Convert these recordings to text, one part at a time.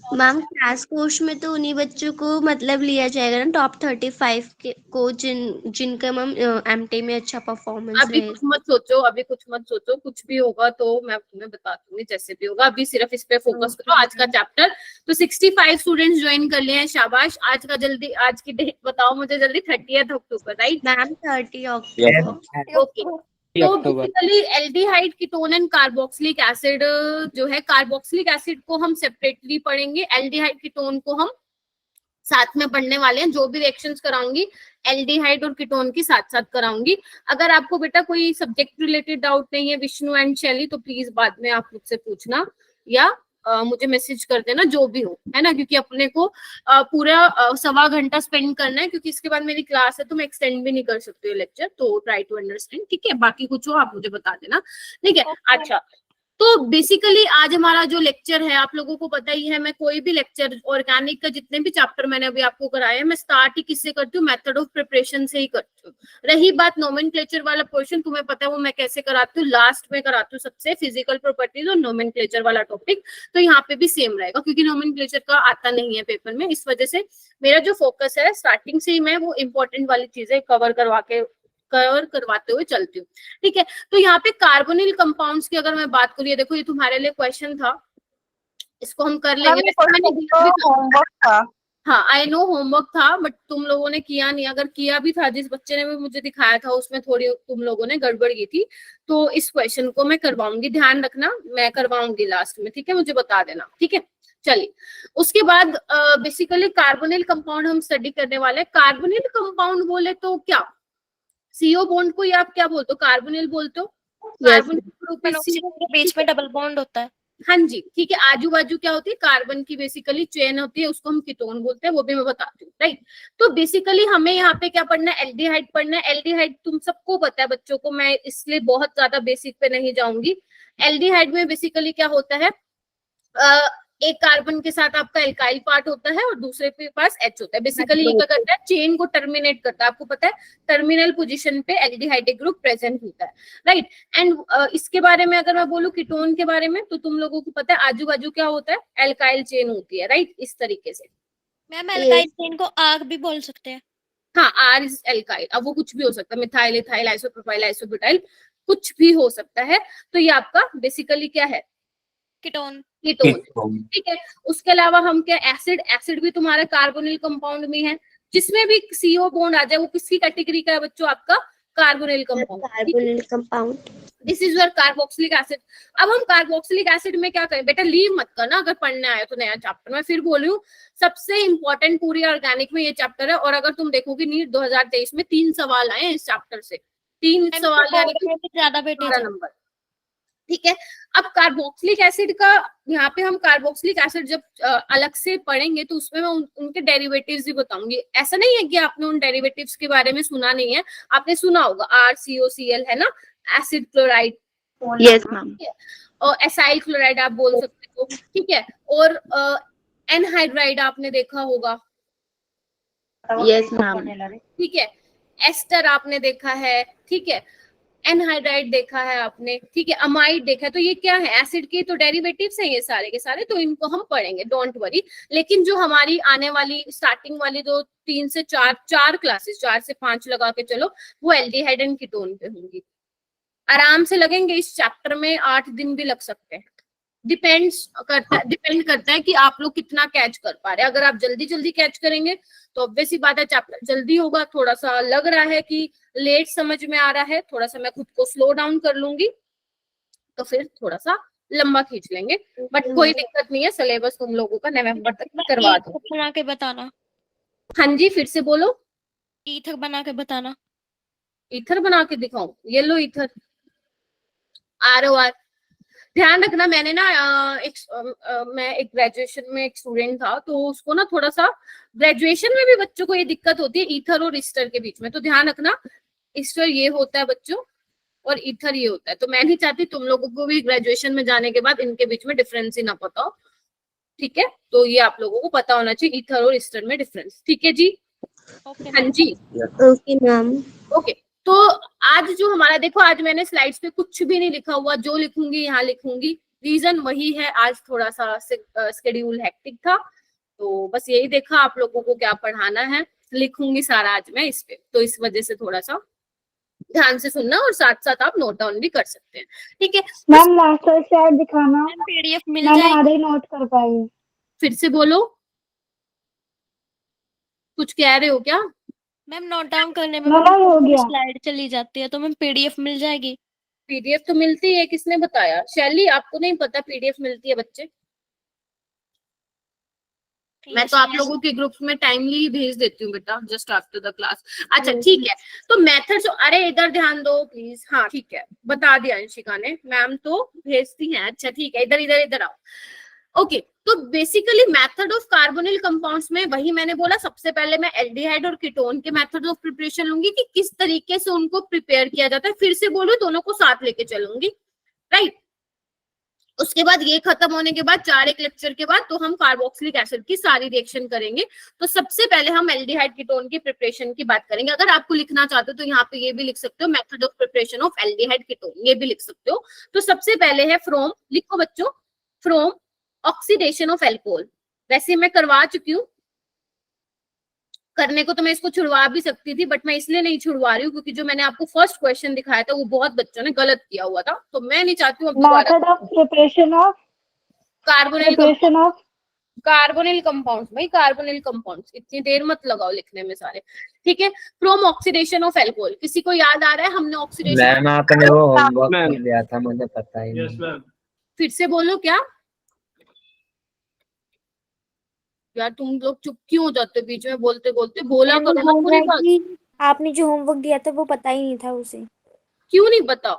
Ma'am class course में तो उन्हीं बच्चों को मतलब लिया जाएगा ना, टॉप 35 के को, जिनका मैम एमटी में अच्छा परफॉर्मेंस अभी रहे। कुछ मत सोचो, अभी कुछ मत सोचो, कुछ भी होगा तो मैं तुम्हें बता दूंगी जैसे भी होगा। अभी सिर्फ इस पे फोकस करो आज का चैप्टर। तो 65 स्टूडेंट्स ज्वाइन कर लिए हैं, शाबाश। आज का जल्दी, आज की डेट बताओ मुझे जल्दी। 30 अक्टूबर, राइट? मैम 30 अक्टूबर। ओके। तो basically aldehyde, ketone and carboxylic acid जो है, कार्बोक्सिलिक एसिड को हम सेपरेटली पढ़ेंगे, एल्डिहाइड कीटोन को हम साथ में पढ़ने वाले हैं। जो भी रिएक्शंस कराऊंगी एल्डिहाइड और कीटोन की साथ साथ कराऊंगी। अगर आपको बेटा कोई सब्जेक्ट रिलेटेड डाउट नहीं है विष्णु एंड शैली, तो प्लीज बाद में आप मुझसे पूछना या मुझे मैसेज कर देना, जो भी हो, है ना। क्योंकि अपने को पूरा 1.25 घंटा स्पेंड करना है, क्योंकि इसके बाद मेरी क्लास है तो मैं एक्सटेंड भी नहीं कर सकती हूँ लेक्चर। तो ट्राई टू अंडरस्टैंड, ठीक है। बाकी कुछ हो आप मुझे बता देना, ठीक है। अच्छा, तो बेसिकली आज हमारा जो लेक्चर है, आप लोगों को पता ही है, मैं कोई भी लेक्चर ऑर्गेनिक का जितने भी चैप्टर मैंने अभी आपको कराया है, मैं स्टार्ट ही किससे करती हूँ, मेथड ऑफ प्रिपरेशन से ही करती हूँ। रही बात नोमेनक्लेचर वाला पोर्शन, तुम्हें पता है वो मैं कैसे कराती हूँ, लास्ट में कराती हूँ सबसे, फिजिकल प्रॉपर्टीज और नोमेनक्लेचर वाला टॉपिक। तो यहाँ पे भी सेम रहेगा, क्योंकि नोमेनक्लेचर का आता नहीं है पेपर में, इस वजह से मेरा जो फोकस है स्टार्टिंग से ही मैं वो इंपॉर्टेंट वाली चीजें कवर करवाते हुए चलती हूँ, ठीक है। तो यहाँ पे कार्बोनिल कंपाउंड्स की अगर मैं बात करूँ, ये देखो, ये तुम्हारे लिए क्वेश्चन था, इसको हम कर लेंगे। वैसे मैंने होमवर्क था। हाँ, आई नो होमवर्क था, बट तुम लोगों ने किया नहीं। अगर किया भी था, जिस बच्चे ने भी मुझे दिखाया था, उसमें थोड़ी तुम लोगों ने गड़बड़ की थी। तो इस क्वेश्चन को मैं करवाऊंगी, ध्यान रखना, मैं करवाऊंगी लास्ट में, ठीक है। मुझे बता देना, ठीक है। चलिए, उसके बाद बेसिकली कार्बोनिल कंपाउंड हम स्टडी करने वाले हैं। कार्बोनिल कंपाउंड बोले तो क्या, सीओ बॉन्ड को या आप क्या बोलते हो, कार्बोनिल बोलते हो। कार्बन ग्रुप के बीच में डबल बॉन्ड होता है। हाँ जी, ठीक है। आजू बाजू क्या होती है, कार्बन की बेसिकली चेन होती है, उसको हम कीटोन बोलते हैं, वो भी मैं बताती हूँ, राइट। तो बेसिकली हमें यहाँ पे क्या पढ़ना है, एल्डिहाइड पढ़ना है। एल्डिहाइड तुम सबको पता है बच्चों को, मैं इसलिए बहुत ज्यादा बेसिक पे नहीं जाऊंगी। एल्डिहाइड में बेसिकली क्या होता है, एक कार्बन के साथ आपका एल्काइल पार्ट होता है और दूसरे के पास एच होता है। बेसिकली ये क्या करता है, चेन को टर्मिनेट करता है। आपको पता है टर्मिनल पोजीशन पे एल्डिहाइड ग्रुप प्रेजेंट होता है, राइट। एंड इसके बारे में अगर मैं बोलूं कीटोन के बारे में, तो तुम लोगों को पता है आजू बाजू क्या होता है, एल्काइल चेन होती है, राइट, इस तरीके से। मैम एल्काइल चेन को आग भी बोल सकते हैं। हाँ, आर इज एल्काइल। अब वो कुछ भी हो सकता है, मिथाइल, इथाइल, आइसोप्रोपाइल, आइसोब्यूटाइल, कुछ भी हो सकता है। तो ये आपका बेसिकली क्या है, कीटोन। कीटोन, ठीक है। उसके अलावा हम क्या, एसिड, एसिड भी तुम्हारा कार्बोनिल कंपाउंड में है। जिसमें भी सीओ बॉन्ड आ जाए वो किसकी कैटेगरी का है बच्चों, आपका carbonyl compound. Carbonyl compound. This is your carboxylic acid. अब हम कार्बोक्सिलिक एसिड में क्या करें, बेटा लीव मत करना, अगर पढ़ने आए तो नया चैप्टर। मैं फिर बोलूं, सबसे इंपॉर्टेंट पूरी ऑर्गेनिक में ये चैप्टर है। और अगर तुम देखोगे नीट 2023 में 3 सवाल आए इस चैप्टर से, 3 सवाल यानी कि ज्यादा बेटे नंबर, ठीक है। अब कार्बोक्सिलिक एसिड का, यहाँ पे हम कार्बोक्सिलिक एसिड जब अलग से पढ़ेंगे तो उसमें मैं उनके डेरिवेटिव्स भी बताऊंगी। ऐसा नहीं है कि आपने उन डेरिवेटिव्स के बारे में सुना नहीं है, आपने सुना होगा, RCOCl है ना, एसिड क्लोराइड। Yes ma'am. और एसाइल क्लोराइड आप बोल सकते हो, ठीक है। और एनहाइड्राइड आपने देखा होगा, यस मैम। ठीक है। एस्टर आपने देखा है, ठीक है। एनहाइड्राइड देखा है आपने, ठीक है। अमाइड देखा है। तो ये क्या है, एसिड के तो डेरिवेटिव्स हैं ये सारे के सारे, तो इनको हम पढ़ेंगे, डोंट वरी। लेकिन जो हमारी आने वाली स्टार्टिंग वाली जो 3 से 4 क्लासेस, 4 से 5 लगा के चलो, वो एल्डिहाइड एंड कीटोन पे होंगी। आराम से लगेंगे, इस चैप्टर में 8 दिन भी लग सकते हैं। डिपेंड करता है कि आप लोग कितना कैच कर पा रहे हैं। अगर आप जल्दी जल्दी कैच करेंगे तो ऑब्वियस ही बात है चैप्टर जल्दी होगा। थोड़ा सा लग रहा है कि लेट समझ में आ रहा है, थोड़ा सा मैं खुद को स्लो डाउन कर लूंगी, तो फिर थोड़ा सा लंबा खींच लेंगे। बट कोई दिक्कत नहीं है, सिलेबस तुम लोगों का नवंबर तक करवा दो। बना के बताना। हाँ जी, फिर से बोलो। ईथर बना के बताना। ईथर बना के दिखाऊं, ये लो ईथर, ROR। ध्यान रखना, मैंने ना मैं एक ग्रेजुएशन में एक स्टूडेंट था, तो उसको ना थोड़ा सा, ग्रेजुएशन में भी बच्चों को ये दिक्कत होती है ईथर और ईस्टर के बीच में। तो ध्यान रखना, ईस्टर ये होता है बच्चों और ईथर ये होता है। तो मैं नहीं चाहती तुम लोगों को भी ग्रेजुएशन में जाने के बाद इनके बीच में डिफरेंस ही ना पता हो, ठीक है। तो ये आप लोगों को पता होना चाहिए ईथर और ईस्टर में डिफरेंस, ठीक है जी। हाँ जी, ओके मैम। ओके। तो आज जो हमारा, देखो आज मैंने स्लाइड्स पे कुछ भी नहीं लिखा हुआ, जो लिखूंगी यहाँ लिखूंगी, रीजन वही है, आज थोड़ा सा शेड्यूल हेक्टिक था, तो बस यही देखा आप लोगों को क्या पढ़ाना है, लिखूंगी सारा आज मैं इस पे, तो इस वजह से थोड़ा सा ध्यान से सुनना और साथ साथ आप नोट डाउन भी कर सकते हैं, ठीक है। मैम लास्ट स्लाइड दिखाना, पीडीएफ मिल मैंने जाएगी। आधे ही नोट कर पाई। फिर से बोलो, कुछ कह रहे हो क्या? मैम नोट डाउन करने में हो गया। स्लाइड चली जाती है, तो मैम पीडीएफ मिल जाएगी। पीडीएफ तो मिलती है, किसने बताया? शैली आपको नहीं पता पीडीएफ मिलती है बच्चे? मैं तो आप लोगों के ग्रुप में टाइमली भेज देती हूँ बेटा, जस्ट आफ्टर द क्लास। अच्छा ठीक है, तो मेथड्स, अरे इधर ध्यान दो प्लीज। हाँ ठीक है, बता दिया अंशिका ने, मैम तो भेजती हैं। अच्छा ठीक है, इधर इधर इधर आओ। ओके, तो basically method of carbonyl compounds में वही मैंने बोला, सबसे पहले मैं एल्डिहाइड और कीटोन के मेथड ऑफ प्रिपरेशन लूंगी कि किस तरीके से उनको प्रिपेयर किया जाता है। फिर से बोलो, दोनों को साथ लेके चलूंगी, राइट। उसके बाद ये खत्म होने के बाद 4 एक लेक्चर के बाद तो हम कार्बोक्सिलिक एसिड की सारी रिएक्शन करेंगे। तो सबसे पहले हम एल्डिहाइड कीटोन की प्रिपरेशन की बात करेंगे। अगर आपको लिखना चाहते हो तो यहाँ पे ये भी लिख सकते हो, method of preparation of aldehyde ketone, ये भी लिख सकते हो। तो सबसे पहले है फ्रॉम, लिखो बच्चों, फ्रॉम ऑक्सीडेशन ऑफ एल्कोहल। वैसे मैं करवा चुकी हूँ, करने को तो मैं इसको छुड़वा भी सकती थी, बट मैं इसलिए नहीं छुड़वा रही हूँ क्योंकि जो मैंने आपको फर्स्ट क्वेश्चन दिखाया था वो बहुत बच्चों ने गलत किया हुआ था, तो मैं नहीं चाहती हूँ method of preparation of carbonyl compounds. भाई कार्बोनिल कंपाउंड्स, इतनी देर मत लगाओ लिखने में सारे, ठीक है। फ्रॉम ऑक्सीडेशन ऑफ एल्कोहल, किसी को याद आ रहा है हमने ऑक्सीडेशन? मैम आपने वो होमवर्क दिया था, मुझे पता ही नहीं। फिर से बोलो क्या यार, तुम लोग चुप क्यों हो जाते हो बीच में बोलते बोलते? बोला करो ना पूरी बात। आपने जो होमवर्क दिया था वो पता ही नहीं था उसे। क्यों नहीं पता?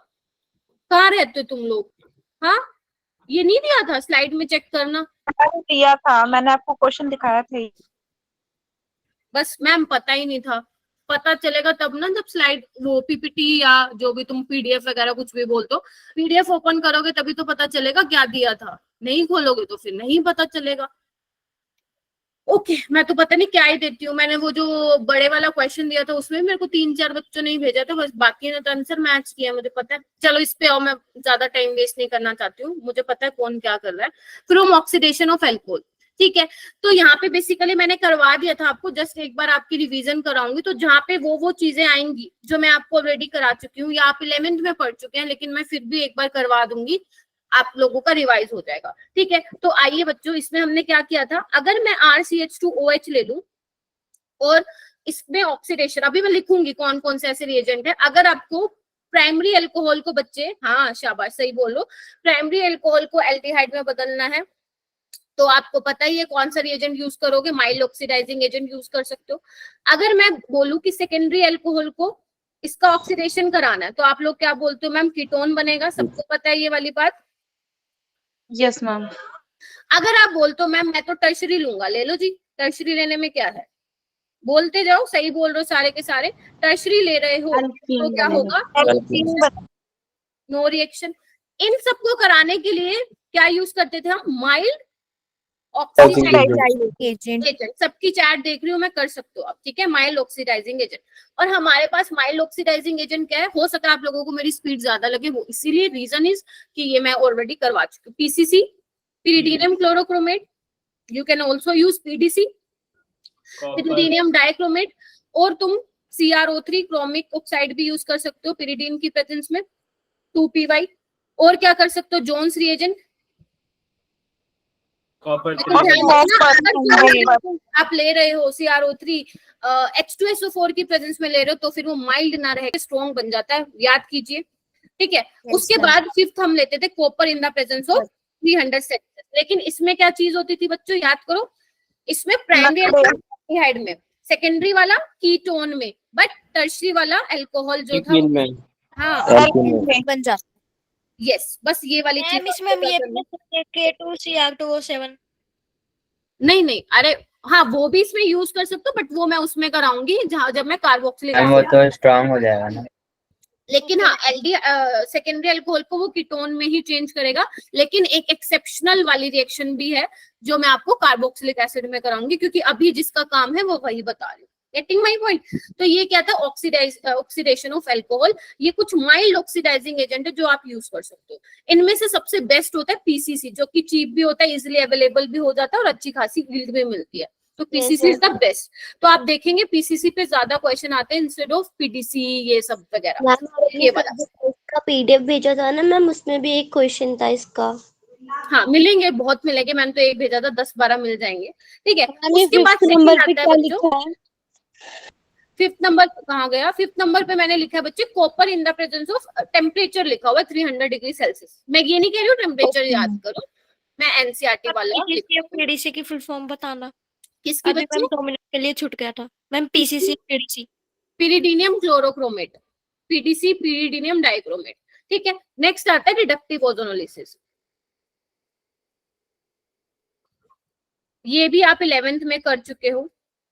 कहाँ रहते हो तुम लोग? हाँ, ये नहीं दिया था, स्लाइड में चेक करना। दिया था मैंने आपको, क्वेश्चन दिखाया था। बस मैम पता ही नहीं था। पता चलेगा तब ना जब स्लाइड, वो पीपीटी या जो भी तुम पीडीएफ वगैरह कुछ भी बोलते हो, पीडीएफ ओपन करोगे तभी तो पता चलेगा क्या दिया था। नहीं खोलोगे तो फिर नहीं पता चलेगा। ओके, मैं तो पता नहीं क्या ही देती हूँ। मैंने वो जो बड़े वाला क्वेश्चन दिया था उसमें मेरे को 3-4 बच्चों ने ही भेजा था, बस बाकी ने तो आंसर मैच किया, मुझे पता है। चलो इस पे आओ, मैं ज्यादा टाइम वेस्ट नहीं करना चाहती हूँ, मुझे पता है कौन क्या कर रहा है। फ्रॉम ऑक्सीडेशन ऑफ एल्कोहल, ठीक है। तो यहाँ पे बेसिकली मैंने करवा दिया था आपको, जस्ट एक बार आपकी रिवीजन कराऊंगी। तो जहाँ पे वो चीजें आएंगी जो मैं आपको ऑलरेडी करा चुकी हूँ या आप 11th में पढ़ चुके हैं, लेकिन मैं फिर भी एक बार करवा दूंगी, आप लोगों का रिवाइज हो जाएगा, ठीक है। तो आइए बच्चों, इसमें हमने क्या किया था, अगर मैं RCH2OH ले लूं और इसमें ऑक्सीडेशन, अभी मैं लिखूंगी कौन कौन से ऐसे रिएजेंट है। अगर आपको प्राइमरी अल्कोहल को, बच्चे हाँ शाबाश सही बोलो, प्राइमरी अल्कोहल को एल्डिहाइड में बदलना है तो आपको पता ही है कौन सा रिएजेंट यूज करोगे, माइल्ड ऑक्सीडाइजिंग एजेंट यूज कर सकते हो। अगर मैं बोलूं कि सेकेंडरी अल्कोहल को इसका ऑक्सीडेशन कराना है तो आप लोग क्या बोलते हो मैम? कीटोन बनेगा, सबको पता है ये वाली बात। Yes ma'am. अगर आप बोलते हो मैम मैं तो टर्शरी लूंगा, ले लो जी, टर्शरी लेने में क्या है, बोलते जाओ, सही बोल रहे हो सारे के सारे। टर्शरी ले रहे हो तो क्या होगा? No reaction. इन सबको कराने के लिए क्या यूज करते थे हम? Mild oxidising agent. सबकी चैट देख रही हूँ मैं, कर सकते हो आप, ठीक है। माइल्ड ऑक्सीडाइजिंग एजेंट, और हमारे पास माइल्ड ऑक्सीडाइजिंग एजेंट क्या है? हो सकता है आप लोगों को मेरी स्पीड ज्यादा लगे, वो इसीलिए रीजन इज कि ये मैं ऑलरेडी करवा चुकी हूँ। PCC, pyridinium chlorochromate, you can also use PDC, pyridinium dichromate, और तुम CrO3 क्रोमिक ऑक्साइड भी यूज कर सकते हो pyridine की प्रेजेंस में, 2PY। और क्या कर सकते हो? जोन्स रिएजेंट, आप ले रहे हो CrO3 H2SO4 की प्रेजेंस में ले रहे हो तो फिर वो माइल्ड ना रहे, स्ट्रॉन्ग बन जाता है, याद कीजिए, ठीक है। उसके बाद फिफ्थ हम लेते थे copper in the presence of 300 Celsius. लेकिन इसमें क्या चीज होती थी बच्चों, याद करो, इसमें प्राइमरी एल्डिहाइड में, सेकेंडरी वाला कीटोन में, बट टर्शरी वाला अल्कोहल जो था हाँ बन जाता। यस, बस ये वाली चीज। इसमें हम ये K2Cr2O7 नहीं, अरे हाँ वो भी इसमें यूज कर सकते हो, बट वो मैं उसमें कराऊंगी जहाँ जब मैं कार्बोक्सिलिक वो तो स्ट्रांग हो जाएगा ना। लेकिन हाँ सेकेंडरी अल्कोहल को वो कीटोन में ही चेंज करेगा। लेकिन एक एक्सेप्शनल वाली रिएक्शन भी है जो मैं आपको कार्बोक्सिलिक एसिड में कराऊंगी, क्योंकि अभी जिसका काम है वो वही बता रही हूँ, गेटिंग माई पॉइंट। तो ये क्या था, ऑक्सीडेशन ऑफ अल्कोहल। ये कुछ माइल्ड ऑक्सीडाइजिंग एजेंट है जो आप यूज कर सकते हो। इनमें से सबसे बेस्ट होता है पीसीसी, जो कि चीप भी होता है, इजिली अवेलेबल भी हो जाता है और अच्छी खासी यील्ड भी मिलती है। तो पीसीसी इज द बेस्ट। तो आप देखेंगे पीसीसी पे ज्यादा क्वेश्चन आते हैं इंस्टेड ऑफ पीडीसी ये सब वगैरह। मैम ये वाला इसका पीडीएफ भेजा था ना मैम, उसमें भी एक क्वेश्चन था इसका। हाँ मिलेंगे, बहुत मिलेंगे। मैंने तो एक भेजा था, 10-12 मिल जाएंगे। ठीक है, मैम, ये उसके बाद fifth सेकंड नंबर पे आता है क्या बच्चों। लिखा है? 5th नंबर कहाँ गया? 5th नंबर पे मैंने लिखा है बच्चे, copper in the presence of temperature लिखा हुआ है 300 डिग्री सेल्सियस। मैं ये नहीं कह रही हूँ टेम्परेचर याद करो, मैं एनसीईआरटी वाला पीडीसी की फुल फॉर्म बताना। किसकी अभी बच्चे? मैम 2 मिनट के लिए छूट गया था ma'am. PCC PDC pyridinium chlorochromate, PDC pyridinium dichromate. ठीक है, नेक्स्ट आता है रिडक्टिव ओजोनोलिसिस। ये भी आप 11th में कर चुके हो।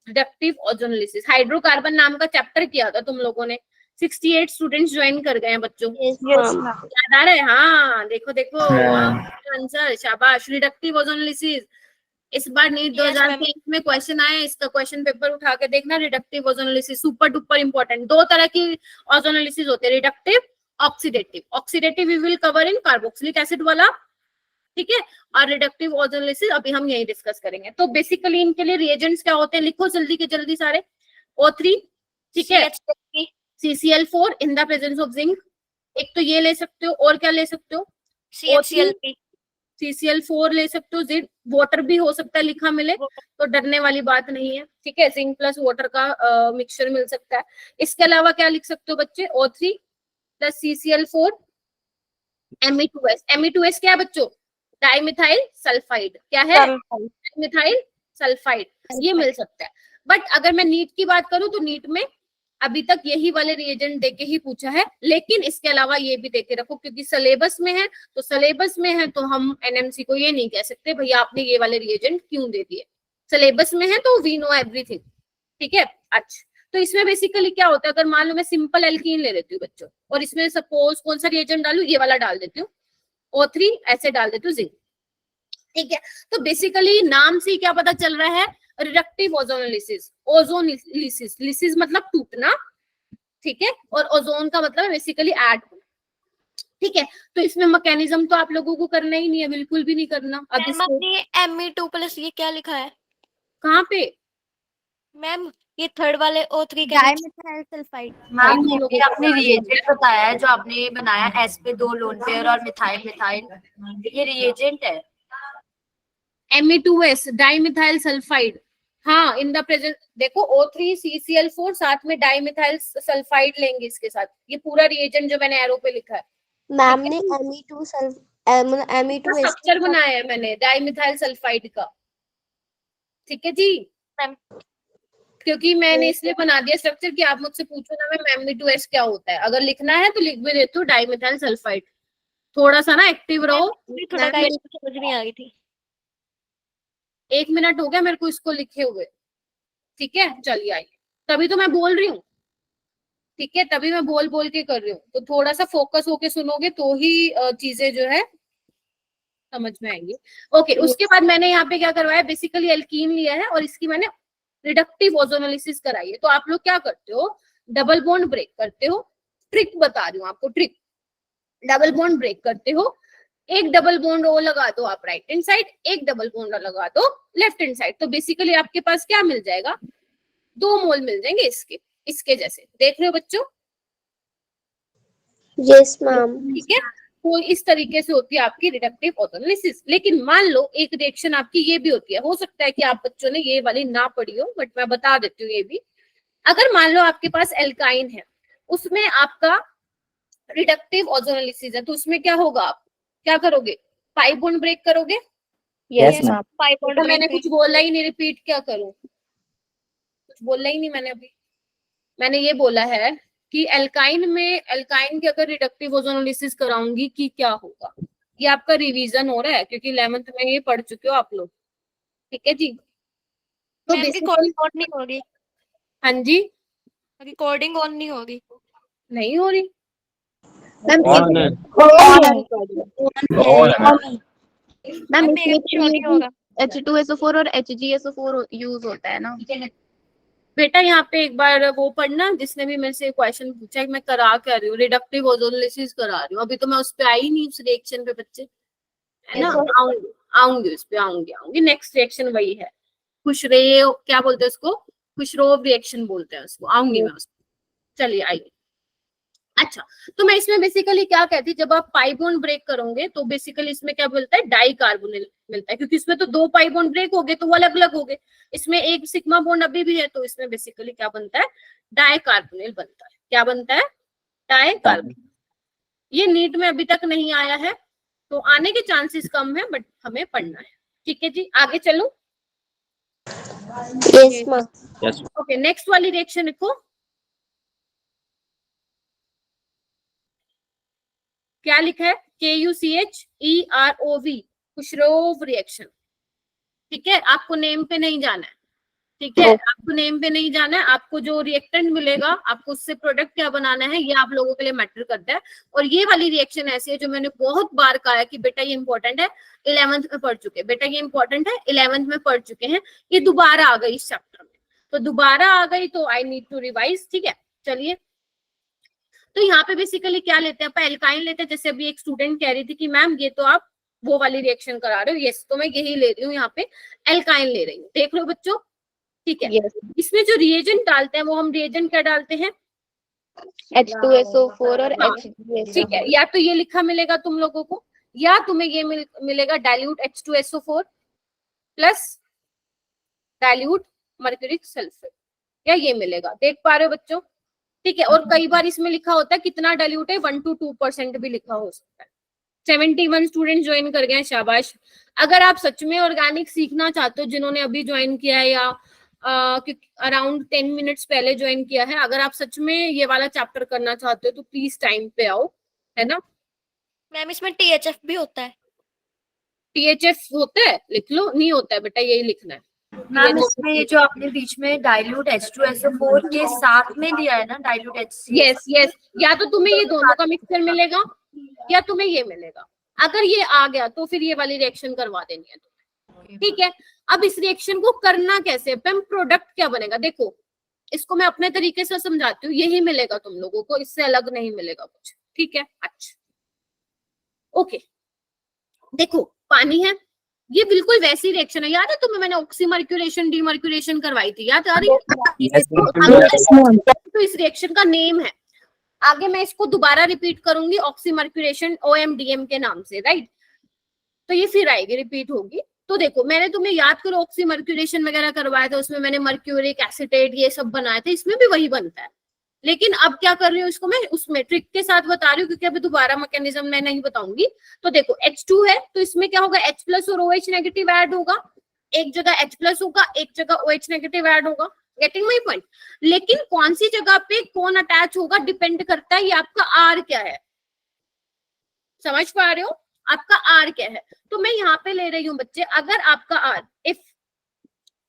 रिडक्टिव ओजोनोलिसिस, हाइड्रोकार्बन नाम का चैप्टर किया था तुम लोगों ने। 68 स्टूडेंट्स ज्वाइन कर गए हैं बच्चों, यस मैम मैम। याद आ रहा है? हाँ देखो देखो, हाँ। आंसर शाबाश। रिडक्टिव ओजोनोलिसिस इस बार नीट Yes, 2023 में क्वेश्चन आया, इसका क्वेश्चन पेपर उठा के देखना। Reductive ozonolysis super duper important. दो तरह की ओजोनोलिसिस होते हैं, reductive, oxidative. Oxidative we will cover in carboxylic acid वाला, ठीक है, और रिडक्टिव ओजोनोलिसिस अभी हम यही डिस्कस करेंगे। तो बेसिकली इनके लिए रिएजेंट्स क्या होते हैं, लिखो जल्दी के जल्दी सारे। O3, ठीक है, CCl4 in the presence of zinc, एक तो ये ले सकते हो, और क्या ले सकते हो? CHCl CCl4 ले सकते हो, जिंक वाटर भी हो सकता है लिखा मिले, तो डरने वाली बात नहीं है। ठीक है, जिंक प्लस वाटर का मिक्सचर मिल सकता है। इसके अलावा क्या लिख सकते हो बच्चे? O3 plus CCl4 Me2S। Me2S क्या है बच्चों? Dimethyl sulphide. क्या है? डाइमिथाइल सल्फाइड, ये मिल सकता है। बट अगर मैं नीट की बात करूं तो नीट में अभी तक यही वाले रिएजेंट देके ही पूछा है, लेकिन इसके अलावा ये भी देके रखो, क्योंकि सिलेबस में है। तो सिलेबस में है तो हम एनएमसी को ये नहीं कह सकते भैया आपने ये वाले रिएजेंट क्यों दे दिए। सिलेबस में है तो वी नो एवरीथिंग, ठीक है। अच्छा, तो इसमें बेसिकली क्या होता है, अगर मान लो मैं सिंपल एल्कीन ले लेती हूँ बच्चों, और इसमें सपोज कौन सा रिएजेंट डालू, ये वाला डाल देती हूँ, O3 ऐसे डाल देती हूँ जिंक, ठीक है। तो बेसिकली नाम से क्या पता चल रहा है, रिडक्टिव ओजोनोलिसिस। ओजोनलिसिस, लिसिस मतलब टूटना, ठीक है, और ओजोन का मतलब बेसिकली ऐड होना, ठीक है। तो इसमें मैकेनिज्म तो आप लोगों को करना ही नहीं है, बिल्कुल भी नहीं करना। अब मैम आपने Me2+ ये क्या लिखा है? कहाँ पे मैम ये थर्ड वाले O3 के डाइमिथाइल सल्फाइड। भाई, मैम तुम ये लोगों भी को आपने बता दिया रिएजेंट बताया है जो आपने बनाया, S पे 2 लोन पेयर और मिथाइल मिथाइल, ये रिएजेंट है। Me2S डाइमिथाइल सल्फाइड, हाँ इन द प्रेजेंट देखो O3 CCl4 साथ में डाइमिथाइल सल्फाइड लेंगे इसके साथ, ये पूरा रिएजेंट जो मैंने एरो पे लिखा है। मैम ने Me2 स्ट्रक्चर बनाया है मैंने डाइमिथाइल सल्फाइड का, ठीक है जी। क्योंकि मैंने इसलिए बना दिया स्ट्रक्चर कि आप मुझसे पूछो ना मैम Me2S क्या होता है, अगर लिखना है तो लिख भी देती हूँ डाइमिथाइल सल्फाइड। थोड़ा सा ना एक्टिव रहो। थोड़ा गाइड समझ नहीं आ रही थी। 1 मिनट हो गया मेरे को इसको लिखे हुए, ठीक है। चलिए आइए, तभी तो मैं बोल रही हूँ, ठीक है, तभी मैं बोल बोल के कर रही हूँ। तो थोड़ा सा फोकस होके सुनोगे तो ही चीजें जो है समझ में आएंगी। ओके, उसके बाद मैंने यहाँ पे क्या करवाया, बेसिकली एल्कीन लिया है और इसकी मैंने रिडक्टिव ओजोनोलिसिस कराई है। तो आप लोग क्या करते हो, डबल बॉन्ड ब्रेक करते हो। ट्रिक बता रही हूँ आपको, ट्रिक, डबल बॉन्ड ब्रेक करते हो, एक डबल बॉन्ड ओ लगा दो आप राइट हैंड साइड, एक डबल बॉन्ड लगा दो लेफ्ट हैंड साइड। तो बेसिकली आपके पास क्या मिल जाएगा, 2 मोल मिल जाएंगे इसके जैसे। देख रहे हो बच्चों? Yes ma'am. ठीक है, तो इस तरीके से होती है आपकी रिडक्टिव ओजोनोलिसिस। लेकिन मान लो एक रिएक्शन आपकी ये भी होती है, हो सकता है कि आप बच्चों ने ये वाली ना पढ़ी हो, बट मैं बता देती हूँ ये भी। अगर मान लो आपके पास एल्काइन है, उसमें आपका रिडक्टिव ओजोनोलिसिस है, तो उसमें क्या होगा, आप क्या करोगे, 5 बॉन्ड ब्रेक करोगे। Yes ma'am. तो मैंने कुछ बोला ही नहीं, रिपीट क्या करूं, कुछ बोला ही नहीं मैंने अभी। मैंने ये बोला है कि एल्काइन के अगर रिडक्टिव ओजोनोलिसिस कराऊंगी कि क्या होगा। ये आपका रिवीजन हो रहा है क्योंकि 11th में ये पढ़ चुके हो आप लोग, ठीक है जी। तो रिकॉर्डिंग ऑन नहीं होगी। हाँ जी, रिकॉर्डिंग ऑन नहीं होगी। नहीं हो रही मैम H2SO4 और HgSO4 यूज होता है ना। बेटा यहाँ पे एक बार वो पढ़ना, जिसने भी मेरे से क्वेश्चन पूछा है मैं करा क्या रही हूँ, रिडक्टिव ओजोलिसिस करा रही हूँ। अभी तो मैं उस पे आई नहीं, उस रिएक्शन पे बच्चे, है ना। आऊंगी उस पे, आऊंगी। नेक्स्ट रिएक्शन वही है, खुशरेव, क्या बोलते हैं उसको, खुशरोव रिएक्शन बोलते हैं उसको, आऊंगी मैं उसको। चलिए आइए। अच्छा, तो मैं इसमें बेसिकली क्या कहती, जब आप पाई बॉन्ड ब्रेक करोगे तो बेसिकली इसमें क्या मिलता है, डाई कार्बोनिल मिलता है, क्योंकि इसमें तो 2 पाई बॉन्ड ब्रेक हो गए तो वो अलग अलग हो गए। इसमें एक सिग्मा बॉन्ड अभी भी है, तो इसमें बेसिकली क्या बनता है, डाई कार्बोनिल बनता है। क्या बनता है, डाई कार्बोनिल। ये नीट में अभी तक नहीं आया है, तो आने के चांसेस कम है, बट हमें पढ़ना है। ठीक है जी, आगे चलो। Yes ma'am. ओके, नेक्स्ट वाली रिएक्शन लिखो। क्या लिखा है, KUCHEROV, खुशरोव रिएक्शन। ठीक है, आपको नेम पे नहीं जाना है। ठीक है, आपको नेम पे नहीं जाना है, आपको जो रिएक्टेंट मिलेगा आपको उससे प्रोडक्ट क्या बनाना है, ये आप लोगों के लिए मैटर करता है। और ये वाली रिएक्शन ऐसी है जो मैंने बहुत बार कहा है कि बेटा ये इंपॉर्टेंट है, 11th में पढ़ चुके, बेटा ये इंपॉर्टेंट है, 11th में पढ़ चुके हैं, ये दोबारा आ गई इस चैप्टर में, तो दोबारा आ गई तो आई नीड टू रिवाइज। ठीक है, चलिए। तो यहाँ पे बेसिकली क्या लेते हैं, आप एल्काइन लेते हैं। जैसे अभी एक स्टूडेंट कह रही थी कि मैम ये तो आप वो वाली रिएक्शन करा रहे हो, यस, तो मैं यही ले रही हूँ, यहाँ पे एल्काइन ले रही हूँ, देख लो बच्चों। ठीक है, इसमें जो रिएजेंट डालते हैं वो हम रिएजेंट क्या डालते हैं, H2SO4 और H2SO4। ठीक है, या तो ये लिखा मिलेगा तुम लोगों को, या तुम्हें ये मिलेगा dilute H2SO4 plus dilute mercuric sulphate, या ये मिलेगा, देख पा रहे हो बच्चों। ठीक है, और कई बार इसमें लिखा होता है कितना डाइल्यूट है, 1 to 2% भी लिखा हो सकता है। 71 स्टूडेंट ज्वाइन कर गए, शाबाश। अगर आप सच में ऑर्गेनिक सीखना चाहते हो, जिन्होंने अभी ज्वाइन किया है या अराउंड 10 मिनट्स पहले ज्वाइन किया है, अगर आप सच में ये वाला चैप्टर करना चाहते हो तो प्लीज टाइम पे आओ, है ना। मैम इसमें THF भी होता है? THF होता है, लिख लो, नहीं होता है बेटा, यही लिखना है। मैम इसमें ये जो आपने बीच में डाइल्यूट H2SO4 के साथ में दिया है ना, डाइल्यूट यस यस, या तो तुम्हें ये दोनों का मिक्सचर मिलेगा या तुम्हें ये मिलेगा। अगर ये आ गया तो फिर ये वाली रिएक्शन करवा देनी है तुम्हें। ठीक है, अब इस रिएक्शन को करना कैसे, प्रोडक्ट क्या बनेगा, देखो इसको मैं अपने तरीके से समझाती हूँ, यही मिलेगा तुम लोगों को, इससे अलग नहीं मिलेगा कुछ। ठीक है, अच्छा ओके, देखो पानी है, ये बिल्कुल वैसी रिएक्शन है, याद है तुम्हें मैंने ऑक्सीमर्क्यूरेशन डीमर्क्यूरेशन करवाई थी, याद आ रही है। तो इस रिएक्शन का नेम है, आगे मैं इसको दोबारा रिपीट करूंगी ऑक्सीमर्क्यूरेशन OMDM के नाम से, राइट। तो ये फिर आएगी, रिपीट होगी। तो देखो मैंने तुम्हें याद करो ऑक्सीमर्क्यूरेशन वगैरह करवाया था, उसमें मैंने मर्क्यूरिक एसिटेट ये सब बनाए थे, इसमें भी वही बनता है। लेकिन अब क्या कर रही हूँ, इसको मैं उसमें ट्रिक के साथ बता रही हूँ, क्योंकि अभी दोबारा मैकेनिज्म मैं नहीं बताऊंगी। तो देखो H2 है, तो इसमें क्या होगा, H प्लस और OH नेगेटिव ऐड होगा, एक जगह H प्लस होगा, एक जगह OH नेगेटिव ऐड होगा। Getting my point. लेकिन कौन सी जगह पे कौन अटैच होगा डिपेंड करता है, ये आपका R क्या है, समझ पा रहे हो, आपका R क्या है। तो मैं यहाँ पे ले रही हूँ बच्चे, अगर आपका R, if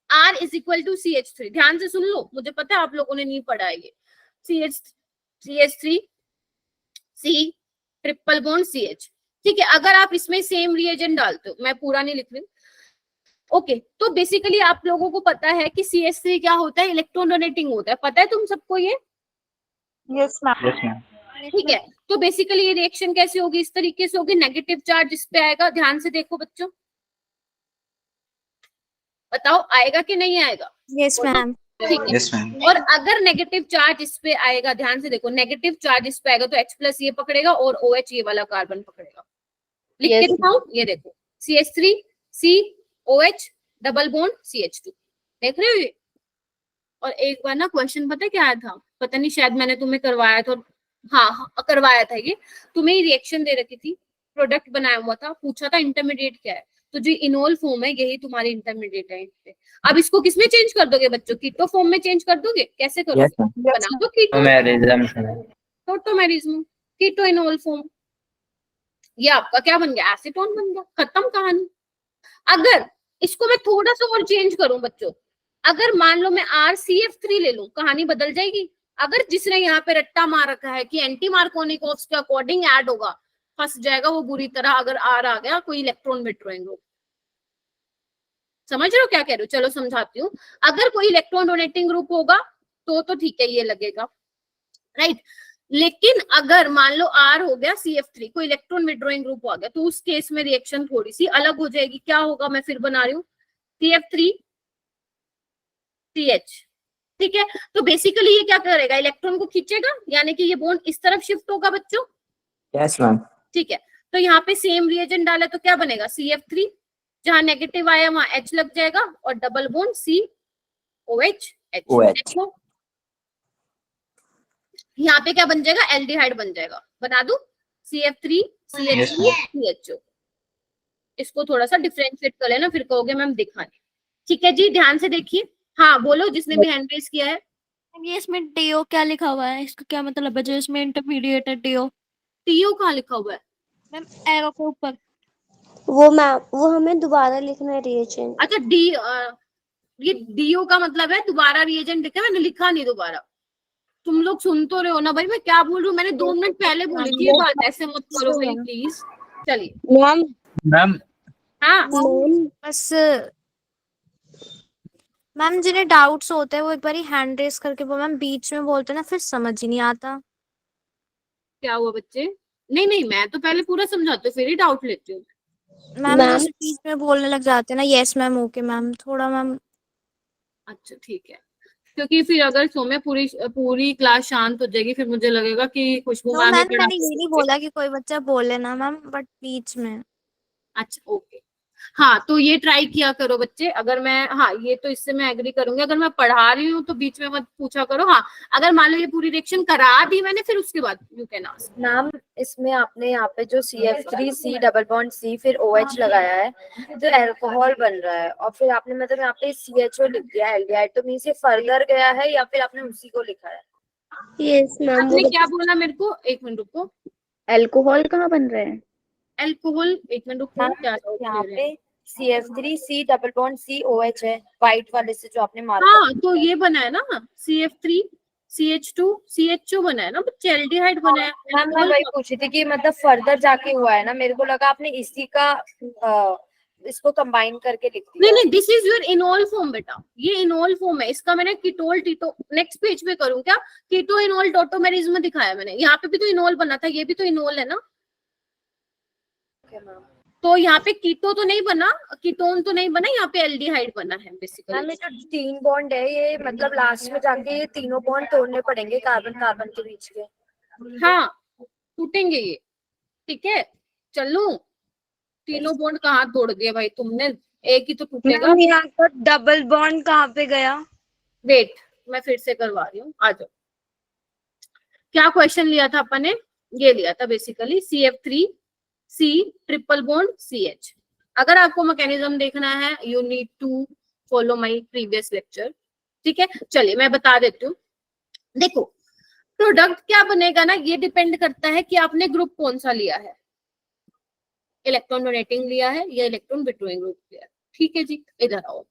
R is equal to CH3, ध्यान से सुन लो, मुझे पता है आप लोगों ने नहीं पढ़ा है ये, CH3 C triple bond CH। ठीक है, अगर आप इसमें सेम रिएजेंट डालते हो, मैं पूरा नहीं लिख रही, ओके तो बेसिकली आप लोगों को पता है कि CH3 क्या होता है, इलेक्ट्रॉन डोनेटिंग होता है, पता है तुम सबको ये। Yes ma'am. ठीक है, तो बेसिकली ये रिएक्शन कैसे होगी, इस तरीके से होगी, नेगेटिव चार्ज इस पे आएगा, ध्यान से देखो बच्चों, बताओ आएगा कि नहीं आएगा। Yes ma'am. ठीक है, यस मैम। और अगर नेगेटिव चार्ज इस पे आएगा, ध्यान से देखो, नेगेटिव चार्ज इस पे आएगा तो H प्लस ये पकड़ेगा और OH ये वाला कार्बन पकड़ेगा। लिख के दिखाऊं, ये देखो CH3 C OH double bond CH2, देख रहे हो ये। और एक बार ना क्वेश्चन पता क्या आया था, पता नहीं शायद मैंने तुम्हें करवाया था, हाँ करवाया था, ये तुम्हें रिएक्शन दे रखी थी, प्रोडक्ट बनाया हुआ था, पूछा था इंटरमीडिएट क्या है, तो जो इनोल फॉर्म है यही तुम्हारी इंटरमीडिएट है। अब इसको किसमें चेंज कर दोगे बच्चों, कीटो फॉर्म में चेंज कर दोगे, कैसे करोगे, बना दो कीटोमेरिज्म, कीटो इनोल फॉर्म, ये आपका क्या बन गया, एसीटोन बन गया, खत्म कहानी। अगर इसको मैं थोड़ा सा और चेंज करूं बच्चों, अगर मान लो मैं RCF3 ले लूं, कहानी बदल जाएगी। अगर जिसने यहाँ पे रट्टा मार रखा है कि एंटी मार्कोनिकोव्स के अकॉर्डिंग ऐड होगा, फंस जाएगा वो बुरी तरह, अगर R आ गया कोई इलेक्ट्रॉन विड्रॉइंग हो। समझ रहे हो क्या कह रहे हो? चलो समझाती हूँ। अगर कोई इलेक्ट्रॉन डोनेटिंग ग्रुप होगा तो ठीक है, ये लगेगा, राइट। लेकिन अगर मान लो R हो गया CF3, कोई इलेक्ट्रॉन विड्रॉइंग ग्रुप हो गया, तो उस केस में रिएक्शन थोड़ी सी अलग हो जाएगी। क्या होगा, मैं फिर बना रही हूँ, CF3 CH, ठीक है। तो बेसिकली ये क्या करेगा, इलेक्ट्रॉन को खींचेगा, यानी कि ये बॉन्ड इस तरफ शिफ्ट होगा बच्चों। Yes ma'am. ठीक है, तो यहाँ पे सेम रिएजेंट डाले तो क्या बनेगा, CF3, जहां नेगेटिव आया वहां H लग जाएगा और डबल बॉन्ड COH H। यहाँ पे क्या बन जाएगा, एल्डिहाइड बन जाएगा। बना दूं, CF3 CH2 CHO। इसको थोड़ा सा डिफरेंशिएट कर लेना, फिर कहोगे मैम दिखा नहीं। ठीक है जी, ध्यान से देखिए। हाँ बोलो, जिसने भी हैंड रेज किया है। ये इसमें DO क्या लिखा हुआ है, इसका क्या मतलब है? जो इसमें इंटरमीडिएट है DO कहाँ लिखा हुआ है मैम? एरो के ऊपर। वो मैम, वो हमें दोबारा लिखना है रिएजेंट। अच्छा, ये DO का मतलब है दोबारा रिएजेंट लिखा है, मैंने लिखा नहीं दोबारा। तुम लोग सुन तो रहे हो ना भाई, मैं क्या बोल रही हूँ? मैंने 2 मिनट पहले बोली थी ये बात, ऐसे मत करो भाई प्लीज। चलिए मैम हाँ, बस मैम जिन्हें डाउट्स होते हैं वो एक बार हैंड रेस करके वो मैम बीच में बोलते हैं ना, फिर समझ ही नहीं आता। क्या हुआ बच्चे? नहीं, मैं तो पहले पूरा समझाती हूँ, फिर ही डाउट लेती हूँ। मैम जैसे बीच में बोलने लग जाते हैं ना, यस मैम, ओके मैम, थोड़ा मैम। अच्छा ठीक है, क्योंकि फिर अगर सोमे पूरी क्लास शांत हो जाएगी, फिर मुझे लगेगा कि खुशबू मैम मैम मैंने ये नहीं बोला कि कोई बच्चा बोले ना मैम, बट बीच में। अच्छा ओके, हाँ तो ये ट्राई किया करो बच्चे। अगर मैं, हाँ ये तो इससे मैं एग्री करूंगी, अगर मैं पढ़ा रही हूँ तो बीच में मत पूछा करो। हाँ अगर मान लो ये पूरी रिएक्शन करा दी मैंने, फिर उसके बाद यू कैन आस्क। मैम इसमें आपने यहाँ पे जो CF3 C double bond C फिर OH लगाया है, तो अल्कोहल बन रहा है, और फिर आपने मतलब यहाँ पे CHO लिख दिया एल्डिहाइड, तो मीन से फर्दर गया है या फिर आपने उसी को लिखा है? Yes ma'am. आपने क्या बोला मेरे को, एक मिनट रुको। अल्कोहल कहाँ बन रहे हैं? अल्कोहल, एक मिनट रुको, क्या यहाँ पे CF3 C double bond C OH है, व्हाइट वाले से जो आपने मार्क। हाँ तो ये बना है ना, CF3 CH2 CHO बना है ना बच्चे, एल्डिहाइड बना है। मैम मैं वही पूछी थी कि मतलब फर्दर जाके हुआ है ना, मेरे को लगा आपने इसी का इसको कंबाइन करके लिख दिया। नहीं, this is your enol form बेटा, ये इनोल फॉर्म है इसका। मैंने कीटोल टीटो, नेक्स्ट पेज पे करूँ क्या, कीटो इनोल टोटोमेरिज्म दिखाया मैंने। यहाँ पे भी तो इनोल बना था, ये भी तो इनोल है ना। तो यहाँ पे कीटो तो नहीं बना, कीटोन तो नहीं बना, यहाँ पे एल्डिहाइड बना है बेसिकली। मैम ये जो 3 बॉन्ड है, ये मतलब लास्ट में जाके ये तीनों बॉन्ड तोड़ने पड़ेंगे कार्बन कार्बन के बीच के। हाँ टूटेंगे ये, ठीक है। चलो तीनों बॉन्ड कहाँ तोड़ दिए भाई तुमने, एक ही तो टूटेगा। यहाँ पर डबल बॉन्ड कहाँ पे गया? वेट मैं फिर से करवा रही हूँ, आ जाओ। क्या क्वेश्चन लिया था अपन ने, ये लिया था basically CF3 C triple bond CH। अगर आपको मैकेनिज्म देखना है, you need to follow my previous lecture, ठीक है। चलिए मैं बता देती हूँ। देखो प्रोडक्ट क्या बनेगा ना, ये डिपेंड करता है कि आपने ग्रुप कौन सा लिया है, इलेक्ट्रॉन डोनेटिंग लिया है या इलेक्ट्रॉन विड्रॉइंग ग्रुप लिया है। ठीक है जी, इधर आओ।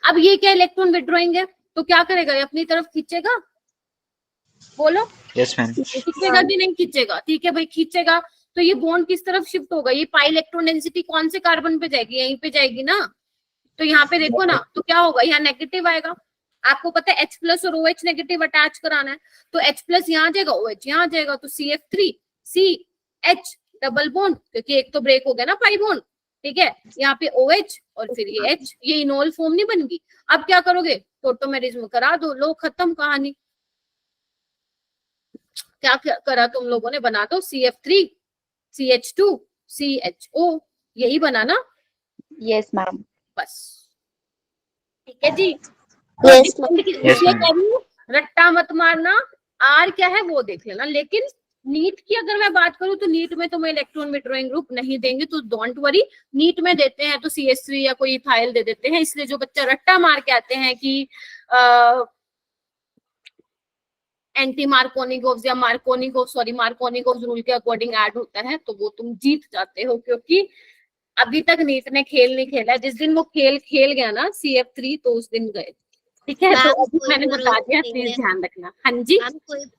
अब ये क्या इलेक्ट्रॉन विड्रॉइंग है, तो क्या करेगा, ये अपनी तरफ खींचेगा, बोलो। Yes ma'am. खींचेगा कि नहीं खींचेगा? ठीक है भाई, खींचेगा। तो ये बॉन्ड किस तरफ शिफ्ट होगा, ये पाई इलेक्ट्रॉन डेंसिटी कौन से कार्बन पे जाएगी, यहीं पे जाएगी ना। तो यहाँ पे देखो ना, तो क्या होगा, यहाँ नेगेटिव आएगा। आपको पता है H+ और OH नेगेटिव अटैच कराना है, तो H+ यहाँ आ जाएगा, OH यहाँ आ जाएगा, तो CF3 CH डबल बॉन्ड, क्योंकि एक तो ब्रेक हो गया ना पाई बॉन्ड, ठीक है। यहाँ पे OH और फिर ये H, ये इनोल फॉर्म नहीं बन गई। अब क्या करोगे, टोटोमेरिज्म करा दो, लो खत्म कहानी। क्या करा तुम लोगों ने, बना दो CF3 CH2 CHO, यही बना ना। Yes ma'am. बस ठीक है जी। Yes, रट्टा मत मारना, R क्या है वो देख लेना। लेकिन नीट की अगर मैं बात करूं तो नीट में तुम्हें इलेक्ट्रॉन विड्रॉइंग ग्रुप नहीं देंगे, तो डोंट वरी। नीट में देते हैं तो CH3 या कोई इथाइल दे देते हैं, इसलिए जो बच्चा रट्टा मार के आते हैं कि एंटी मार्कोनिकोव्स या मार्कोनिकोव्स रूल के अकॉर्डिंग ऐड होता है, तो वो तुम जीत जाते हो, क्योंकि अभी तक नीट ने खेल नहीं खेला। जिस दिन वो खेल गया ना CF3, तो उस दिन गए, ठीक है। तो अभी मैंने बता दिया, प्लीज ध्यान रखना। हाँ जी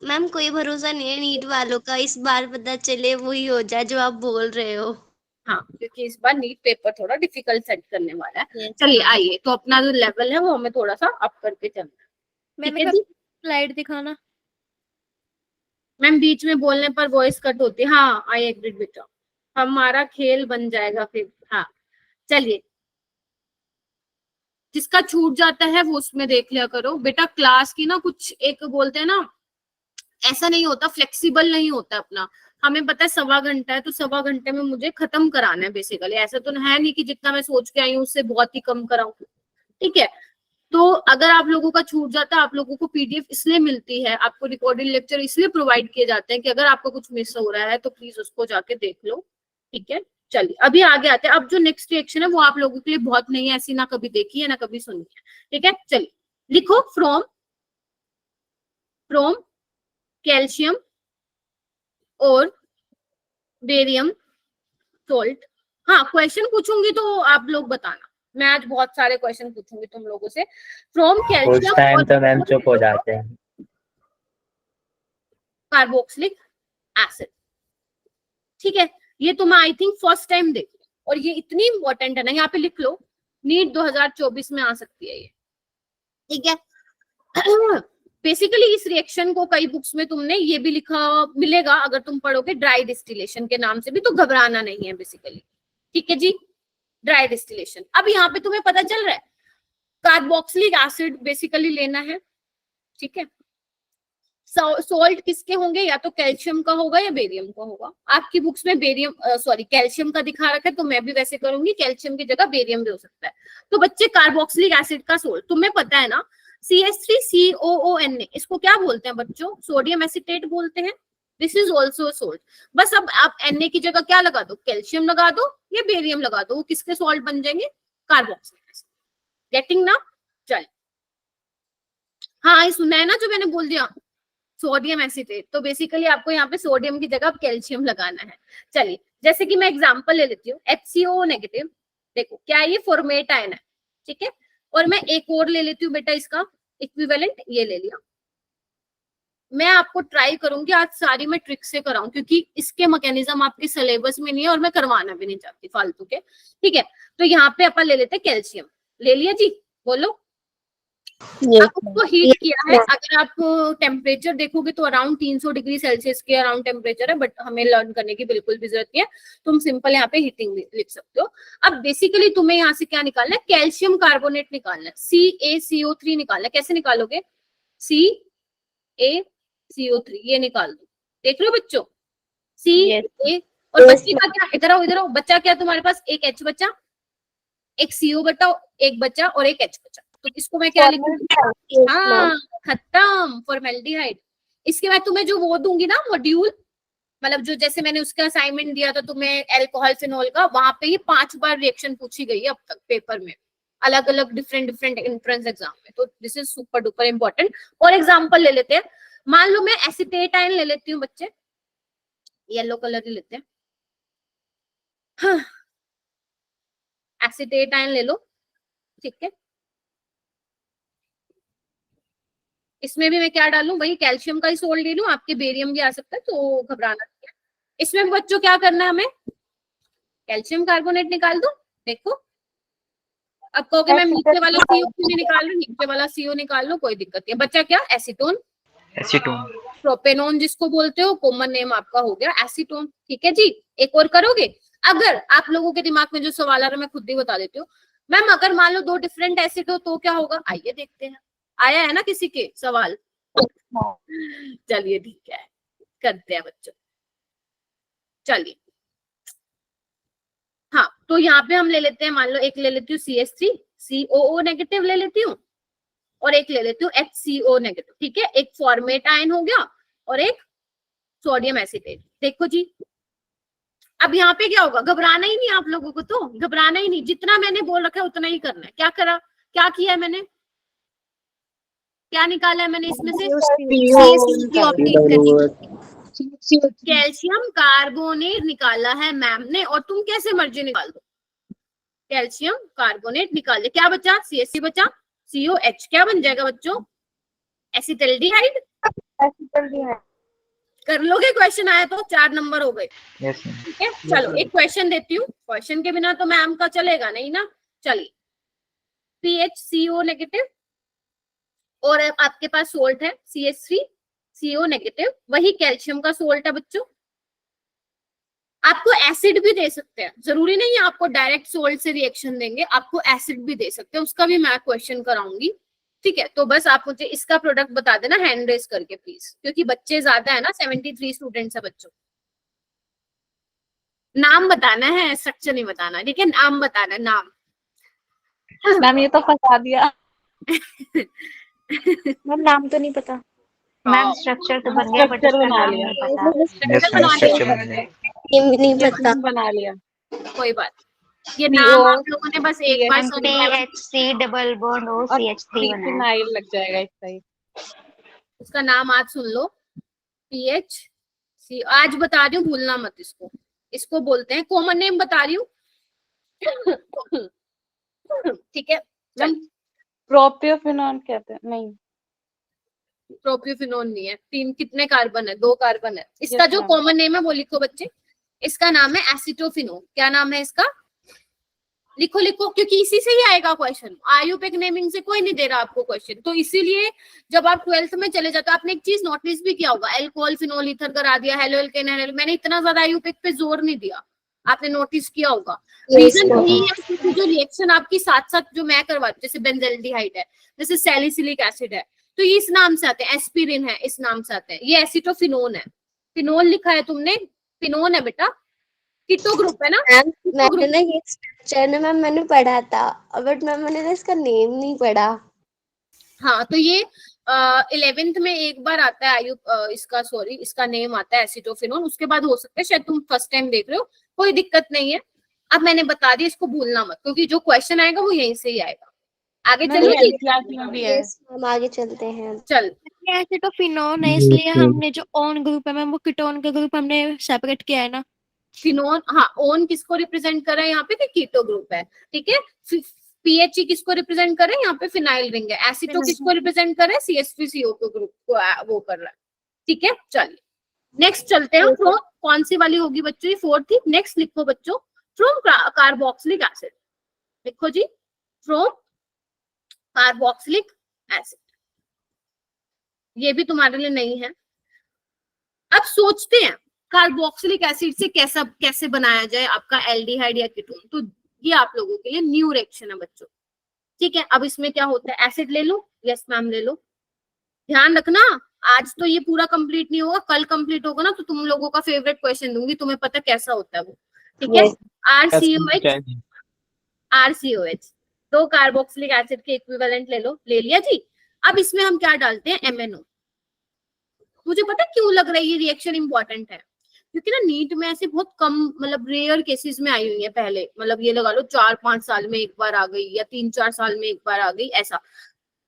मैम कोई भरोसा नहीं है नीट वालों का, इस बार पता चले वही हो जाए जो आप बोल रहे हो। हाँ, क्योंकि इस बार नीट पेपर थोड़ा डिफिकल्ट सेट करने वाला है। Yes, चलिए ma'am. आइए, तो अपना जो लेवल है वो हमें थोड़ा सा अप करके चलना है। मैम ठीक है एक जी। स्लाइड दिखाना। मैम बीच में बोलने पर वॉइस कट होती है। हाँ, आई एग्री बेटा, हमारा खेल बन जाएगा फिर। हाँ चलिए, जिसका छूट जाता है वो उसमें देख लिया करो बेटा। क्लास की ना कुछ एक बोलते हैं ना, ऐसा नहीं होता, फ्लेक्सिबल नहीं होता अपना। हमें पता है 1.25 घंटा है, तो 1.25 घंटे में मुझे खत्म कराना है बेसिकली। ऐसा तो है नहीं कि जितना मैं सोच के आई हूँ उससे बहुत ही कम कराऊं। ठीक है, तो अगर आप लोगों का छूट जाता है, आप लोगों को पीडीएफ इसलिए मिलती है, आपको रिकॉर्डेड लेक्चर इसलिए प्रोवाइड किए जाते हैं कि अगर आपको कुछ मिस हो रहा है तो प्लीज उसको जाके देख लो। ठीक है, चलिए अभी आगे आते हैं। अब जो नेक्स्ट रिएक्शन है वो आप लोगों के लिए बहुत नई है, ऐसी ना कभी देखी है ना कभी सुनी है। ठीक है, चलिए लिखो फ्रॉम कैल्शियम और बेरियम सोल्ट। हाँ, क्वेश्चन पूछूंगी तो आप लोग बताना, मैं आज बहुत सारे क्वेश्चन पूछूंगी तुम लोगों से। फ्रॉम कुछ कैल्शियम टाइम तो मैम चुप हो जाते हैं। Carboxylic acid. ठीक है, ये तो मैं आई थिंक फर्स्ट टाइम देख, और ये इतनी इंपॉर्टेंट है ना, यहाँ पे लिख लो, नीट 2024 में आ सकती है ये। ठीक है, बेसिकली इस रिएक्शन को कई बुक्स में तुमने ये भी लिखा मिलेगा, अगर तुम पढ़ोगे ड्राई डिस्टिलेशन के नाम से भी, तो घबराना नहीं है बेसिकली। ठीक है जी, ड्राई डिस्टिलेशन। अब यहाँ पे तुम्हें पता चल रहा है कार्बोक्सिलिक एसिड बेसिकली लेना है। ठीक है, सोल्ट किसके होंगे, या तो कैल्शियम का होगा या बेरियम का होगा। आपकी बुक्स में बेरियम कैल्शियम का दिखा रखा है, तो मैं भी वैसे करूंगी, कैल्शियम की जगह बेरियम भी हो सकता है। तो बच्चे कार्बोक्सिलिक एसिड का सोल्ट तुम्हें पता है ना, CH3COONA, इसको क्या बोलते हैं बच्चों, सोडियम एसिटेट बोलते हैं। This is also salt. बस अब आप Na की जगह क्या लगा दो, कैल्शियम लगा दो या बेरियम लगा दो, वो किसके सोल्ट बन जाएंगे, कार्बोक्सिलिक एसिड। गेटिंग ना। चल हाँ, ये सुना है ना जो मैंने बोल दिया, सोडियम एसिटेट। तो बेसिकली आपको यहाँ पे सोडियम की जगह कैल्शियम लगाना है। चलिए, जैसे कि मैं एग्जांपल ले लेती हूँ, HCO नेगेटिव। देखो क्या ये फॉर्मेट आयन है। ठीक है, और मैं एक और ले लेती हूँ बेटा, इसका इक्विवेलेंट ये ले लिया। मैं आपको ट्राई करूंगी आज सारी मैं ट्रिक से कराऊं, क्योंकि इसके मैकेनिज्म आपके सिलेबस में नहीं है और मैं करवाना भी नहीं चाहती फालतू के। ठीक है, तो यहाँ पे अपन ले लेते हैं कैल्शियम। ले लिया जी, बोलो। अब उसको हीट किया है, अगर आप टेम्परेचर देखोगे तो अराउंड 300 डिग्री सेल्सियस के अराउंड टेम्परेचर है, बट हमें लर्न करने की बिल्कुल भी जरूरत नहीं है, तुम सिंपल यहाँ पे हीटिंग लिख सकते हो। अब बेसिकली तुम्हें यहाँ से क्या निकालना है, कैल्शियम कार्बोनेट निकालना है, CaCO3 निकालना है। कैसे निकालोगे, CaCO3 ये निकाल दो। देख रहे हो बच्चों, Ca और बच्चे का क्या, इधर आओ इधर आओ, बच्चा क्या तुम्हारे पास, एक H बचा, एक CO बचा, एक बचा और एक H बचा। तो इसको मैं क्या लिखूंगी, हाँ खत्म, फॉर्मेल्डिहाइड। इसके बाद तुम्हें जो वो दूंगी ना मॉड्यूल, मतलब जो जैसे मैंने उसका असाइनमेंट दिया था तुम्हें अल्कोहल फिनोल का, वहां पे ये 5 बार रिएक्शन पूछी गई है अब तक पेपर में, अलग अलग डिफरेंट एंट्रेंस एग्जाम में। तो this is super duper important. और एग्जाम्पल ले लेते हैं, मान लो मैं एसीटेट आयन ले लेती हूँ बच्चे, येलो कलर ही लेते हैं। हाँ, एसीटेट आयन ले लो। ठीक है, इसमें भी मैं क्या डालूं, वही कैल्शियम का ही सोल्ट ले लूं, आपके बेरियम भी आ सकता है, तो घबराना नहीं है। इसमें बच्चों क्या करना है, हमें कैल्शियम कार्बोनेट निकाल दो। देखो, अब कहोगे मैं नीचे वाला CO नहीं निकाल रही, नीचे वाला CO निकाल लो, कोई दिक्कत नहीं। बच्चा क्या, एसीटोन, प्रोपेनोन जिसको बोलते हो, कॉमन नेम आपका हो गया एसीटोन। ठीक है जी, एक और करोगे। अगर आप लोगों के दिमाग में जो सवाल आ रहा है मैं खुद ही बता देती हूँ, मैम अगर मान लो 2 डिफरेंट एसिड हो तो क्या होगा, आइए देखते हैं। आया है ना किसी के सवाल, चलिए ठीक है, करते हैं बच्चों। चलिए हाँ, तो यहाँ पे हम ले लेते हैं, मान लो एक ले लेती हूँ CH3COO नेगेटिव ले लेती हूँ, और एक ले लेती हूँ HCO नेगेटिव। ठीक है, एक फॉर्मेट आयन हो गया और एक सोडियम एसिटेट। देखो जी, अब यहाँ पे क्या होगा, घबराना ही नहीं आप लोगों को, तो घबराना ही नहीं, जितना मैंने बोल रखा है उतना ही करना है। क्या करा, क्या किया है मैंने, क्या निकाला है मैंने इसमें से, कैल्शियम कार्बोनेट निकाला है मैम ने, और तुम कैसे मर्जी निकाल दो, कैल्शियम कार्बोनेट निकाल दे। क्या बचा, CH3 बचा, COH क्या बन जाएगा बच्चों, एसिटल्डिहाइड। कर लोगे? क्वेश्चन आया तो 4 नंबर हो गए। Yes ma'am. ठीक है, चलो एक क्वेश्चन देती हूँ, क्वेश्चन के बिना तो मैम का चलेगा नहीं ना। चलिए, PHCO नेगेटिव और आपके पास सोल्ट है CH3CO नेगेटिव, वही कैल्शियम का सोल्ट है बच्चों। आपको एसिड भी दे सकते हैं, जरूरी नहीं है आपको डायरेक्ट सोल्ट से रिएक्शन देंगे, आपको एसिड भी दे सकते हैं, उसका भी मैं क्वेश्चन कराऊंगी। ठीक है, तो बस आप मुझे इसका प्रोडक्ट बता देना हैंड रेस करके प्लीज, क्योंकि बच्चे ज्यादा है ना, 73 स्टूडेंट्स है बच्चों। नाम बताना है, स्ट्रक्चर नहीं बताना, ठीक है? नाम बताना है, नाम। मैम ये तो फंसा दिया। मैम नाम तो नहीं पता। मैम स्ट्रक्चर तो बन गया बट स्ट्रक्चर इसका बना नाम लिया। नहीं पता। यस मैम, स्ट्रक्चर बन गया। नेम नहीं पता। बना लिया। कोई बात, ये नाम आप लोगों ने बस एक बार सुन लिया। PHC double bond O CH3 बना है। फिनाइल लग जाएगा इस साइड। उसका नाम आज सुन लो, PHC। आज बता रही हूँ, भूलना मत इसको। इसको बोलते हैं, कॉमन नेम बता रही हूँ। ठीक है, चल। प्रोपियोफिनॉन कहते हैं। नहीं, प्रोपियोफिनोन नहीं है। 3 कितने कार्बन है? 2 कार्बन है। इसका Yes, जो ma'am. कॉमन नेम है वो लिखो बच्चे। इसका नाम है एसिटोफिनोन। क्या नाम है इसका? लिखो लिखो, क्योंकि इसी से ही आएगा क्वेश्चन। आयुपेक नेमिंग से कोई नहीं दे रहा आपको क्वेश्चन, तो इसीलिए जब आप 12th में चले जाते हो, आपने एक चीज नोटिस भी किया होगा, एल्कोहल फिनोल ईथर करा दिया, हेलो एल्केन हेलो। मैंने इतना ज्यादा आयुपेक पे जोर नहीं दिया, आपने नोटिस किया होगा। रीजन यही है क्योंकि जो रिएक्शन आपकी साथ साथ जो मैं करवाती हूँ, जैसे बेंजल्डिहाइड है, जैसे सैलिसिलिक एसिड है, तो ये इस नाम से आते हैं। एस्पिरिन है, इस नाम से आते हैं। ये एसिटोफिनोन है। फिनोल लिखा है तुमने, फिनोन है बेटा, कीटो ग्रुप है ना। मैंने ना ये स्ट्रक्चर ना मैम मैंने पढ़ा था, बट मैम मैंने ना इसका नेम नहीं पढ़ा। हाँ, तो ये 11th में एक बार आता है इसका नेम आता है एसिटोफिनोन। उसके बाद हो सकता है शायद तुम फर्स्ट टाइम देख रहे हो, कोई दिक्कत नहीं है। अब मैंने बता दिया, इसको भूलना मत, क्योंकि जो क्वेश्चन आएगा वो यहीं से ही आएगा। आगे चलिए, क्लास में भी है। हम आगे चलते हैं। चल। एसिटोफिनोन है, इसलिए हमने जो ओन ग्रुप है मैम, वो कीटोन का ग्रुप हमने सेपरेट किया है ना। फिनोन, हाँ, ओन किसको रिप्रेजेंट कर रहा है यहाँ पे? कीटो ग्रुप है। ठीक है, PHE किसको रिप्रेजेंट कर रहे हैं यहाँ पे? फिनाइल रिंग है। एसिटो किसको रिप्रेजेंट कर रहे हैं? CH3CO ग्रुप को वो कर रहा है। ठीक है, चलिए नेक्स्ट चलते हैं। फ्रॉम कौन सी वाली होगी बच्चों? ये 4th थी। नेक्स्ट लिखो बच्चों, फ्रॉम कार्बोक्सिलिक एसिड। लिखो जी, फ्रॉम कार्बोक्सिलिक एसिड। ये भी तुम्हारे लिए नहीं है। अब सोचते हैं कार्बोक्सिलिक एसिड से कैसे बनाया जाए आपका एल्डिहाइड या कीटोन। तो ये आप लोगों के लिए न्यू रिएक्शन है बच्चों। ठीक है, अब इसमें क्या होता है? एसिड ले लो। यस मैम, ले लो। ध्यान रखना, आज तो ये पूरा कंप्लीट नहीं होगा, कल कंप्लीट होगा ना, तो तुम लोगों का फेवरेट क्वेश्चन दूंगी, तुम्हें पता कैसा होता है वो। ठीक है, RCOH 2 कार्बोक्सिलिक एसिड के इक्विवेलेंट ले लो। ले लिया जी। अब इसमें हम क्या डालते हैं? MnO। मुझे पता क्यों लग रहा है ये रिएक्शन इंपॉर्टेंट है, क्योंकि ना नीट में ऐसे बहुत कम, मतलब रेयर केसेस में आई हुई है पहले, मतलब ये लगा लो 4-5 साल में एक बार आ गई, या 3-4 साल में एक बार आ गई, ऐसा।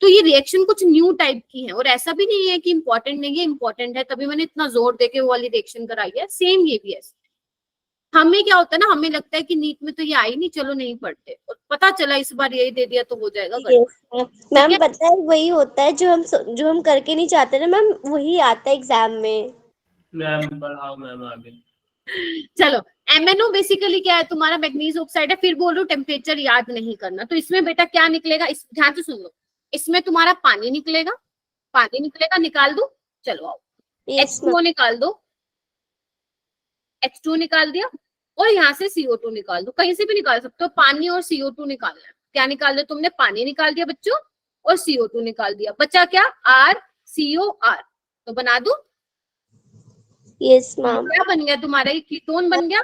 तो ये रिएक्शन कुछ न्यू टाइप की है, और ऐसा भी नहीं है कि इंपॉर्टेंट नहीं है, इंपॉर्टेंट है, तभी मैंने इतना जोर देके वो वाली रिएक्शन कराई है। सेम ये भी है। हमें क्या होता है ना, हमें लगता है कि नीट में तो ये आई नहीं, चलो नहीं पढ़ते, और पता चला इस बार यही दे दिया तो हो जाएगा। मैम पता है वही होता है जो हम करके नहीं चाहते ना मैम, वही आता है एग्जाम में। मैम पढ़ाओ मैम आगे। चलो, MnO बेसिकली क्या है? तुम्हारा मैग्नीज ऑक्साइड है। फिर बोल रहा हूँ टेम्परेचर याद नहीं करना। तो इसमें बेटा क्या निकलेगा? ध्यान से सुन लो। इसमें तुम्हारा पानी निकलेगा, निकाल दो। चलो आओ, H2O निकाल दो, H2 निकाल दिया, और यहाँ से CO2 निकाल दो। कहीं से भी निकाल सकते हो, पानी और CO2 निकालना है। क्या निकाल दिया तुमने? पानी निकाल दिया बच्चों, और CO2 निकाल दिया। बचा क्या? RCOR। तो बना दो। Yes ma'am. क्या बन गया तुम्हारा? ये कीटोन बन गया।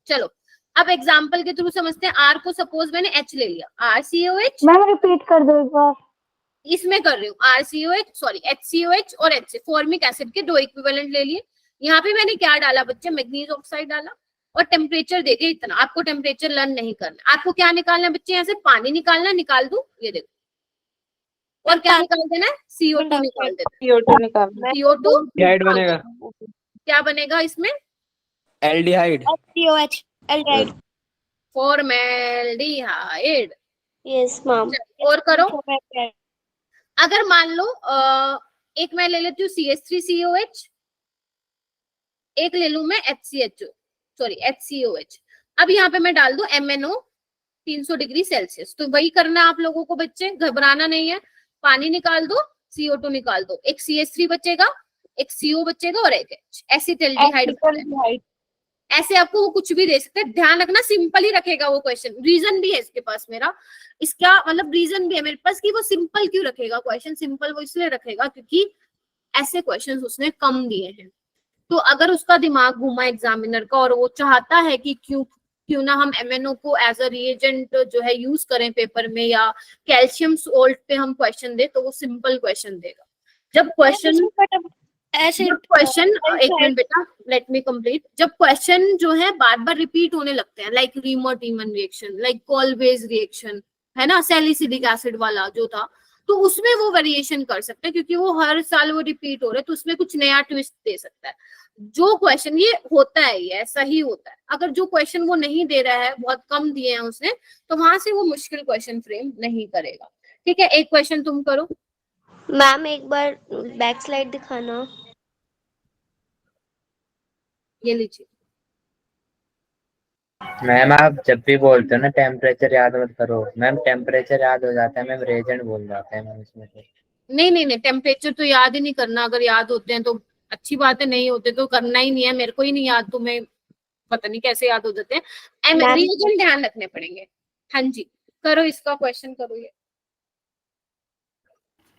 चलो, अब एग्जाम्पल के थ्रू समझते हैं। R को सपोज मैंने H ले लिया, RCOH। मैम रिपीट कर दो एक बार। इसमें कर रही हूँ HCOH और H से फॉर्मिक एसिड के 2 इक्विवेलेंट ले लिए। यहाँ पे मैंने क्या डाला बच्चे? मैग्नीज ऑक्साइड डाला, और टेम्परेचर दे दिया इतना। आपको टेम्परेचर लर्न नहीं करना, आपको क्या निकालना है बच्चे? यहाँ से पानी निकालना। निकाल दो, ये देखो। और क्या निकाल देना है? CO2 निकाल देना। CO2 निकालना है। CO2 बनेगा। क्या बनेगा इसमें? Aldehyde. COH aldehyde. Formaldehyde. Yes ma'am. और करो। अगर मान लो एक मैं ले लेती हूँ CH3COH, एक ले लूं मैं HCOH। अब यहाँ पे मैं डाल दूं MnO 300 डिग्री सेल्सियस। तो वही करना है आप लोगों को बच्चे, घबराना नहीं है। पानी निकाल दो, CO2 निकाल दो, एक CH3 बचेगा, एक CO बचेगा और एक H, एसिटाल्डिहाइड। ऐसे आपको वो कुछ भी दे सकते हैं, ध्यान रखना सिंपल ही रखेगा वो क्वेश्चन। रीजन भी है इसके पास मेरा, इसका मतलब रीजन भी है मेरे पास कि वो सिंपल क्यों रखेगा क्वेश्चन। सिंपल वो इसलिए रखेगा क्योंकि ऐसे क्वेश्चंस उसने कम दिए हैं। तो अगर उसका दिमाग घूमा एग्जामिनर का और वो चाहता है कि क्यों ना हम MnO को एज अ रिएजेंट जो है यूज करें पेपर में, या कैल्शियम सोल्ट पे हम क्वेश्चन दे, तो वो सिंपल क्वेश्चन देगा। जब क्वेश्चन एक मिनट बेटा, लेट मी कंप्लीट। जब क्वेश्चन जो है बार बार रिपीट होने लगते हैं, like Reimer Tiemann reaction, like Kolbe's reaction, है ना, सैलिसिलिक एसिड वाला जो था, तो उसमें वो वेरिएशन कर सकते हैं क्योंकि वो हर साल वो रिपीट हो रहे हैं, तो उसमें कुछ नया ट्विस्ट दे सकता है। जो क्वेश्चन ये होता है, ये ऐसा ही होता है। अगर जो क्वेश्चन वो नहीं दे रहा है, बहुत कम दिए हैं उसने, तो वहां से वो मुश्किल क्वेश्चन फ्रेम नहीं करेगा। ठीक है, एक क्वेश्चन तुम करो। मैम एक बार बैक स्लाइड दिखाना। ये लीजिए। मैम आप जब भी बोलते हो ना टेम्परेचर याद मत करो मैम, टेम्परेचर याद हो जाता है मैम, रेजेंट भूल जाते हैं मैम इसमें से। नहीं, टेम्परेचर तो याद ही नहीं करना। अगर याद होते हैं तो अच्छी बात है, नहीं होते तो करना ही नहीं है। मेरे को ही नहीं याद, तुम्हें पता नहीं कैसे याद हो जाते हैं। रिएजेंट ध्यान रखने पड़ेंगे। हाँ जी, करो इसका क्वेश्चन, करो ये।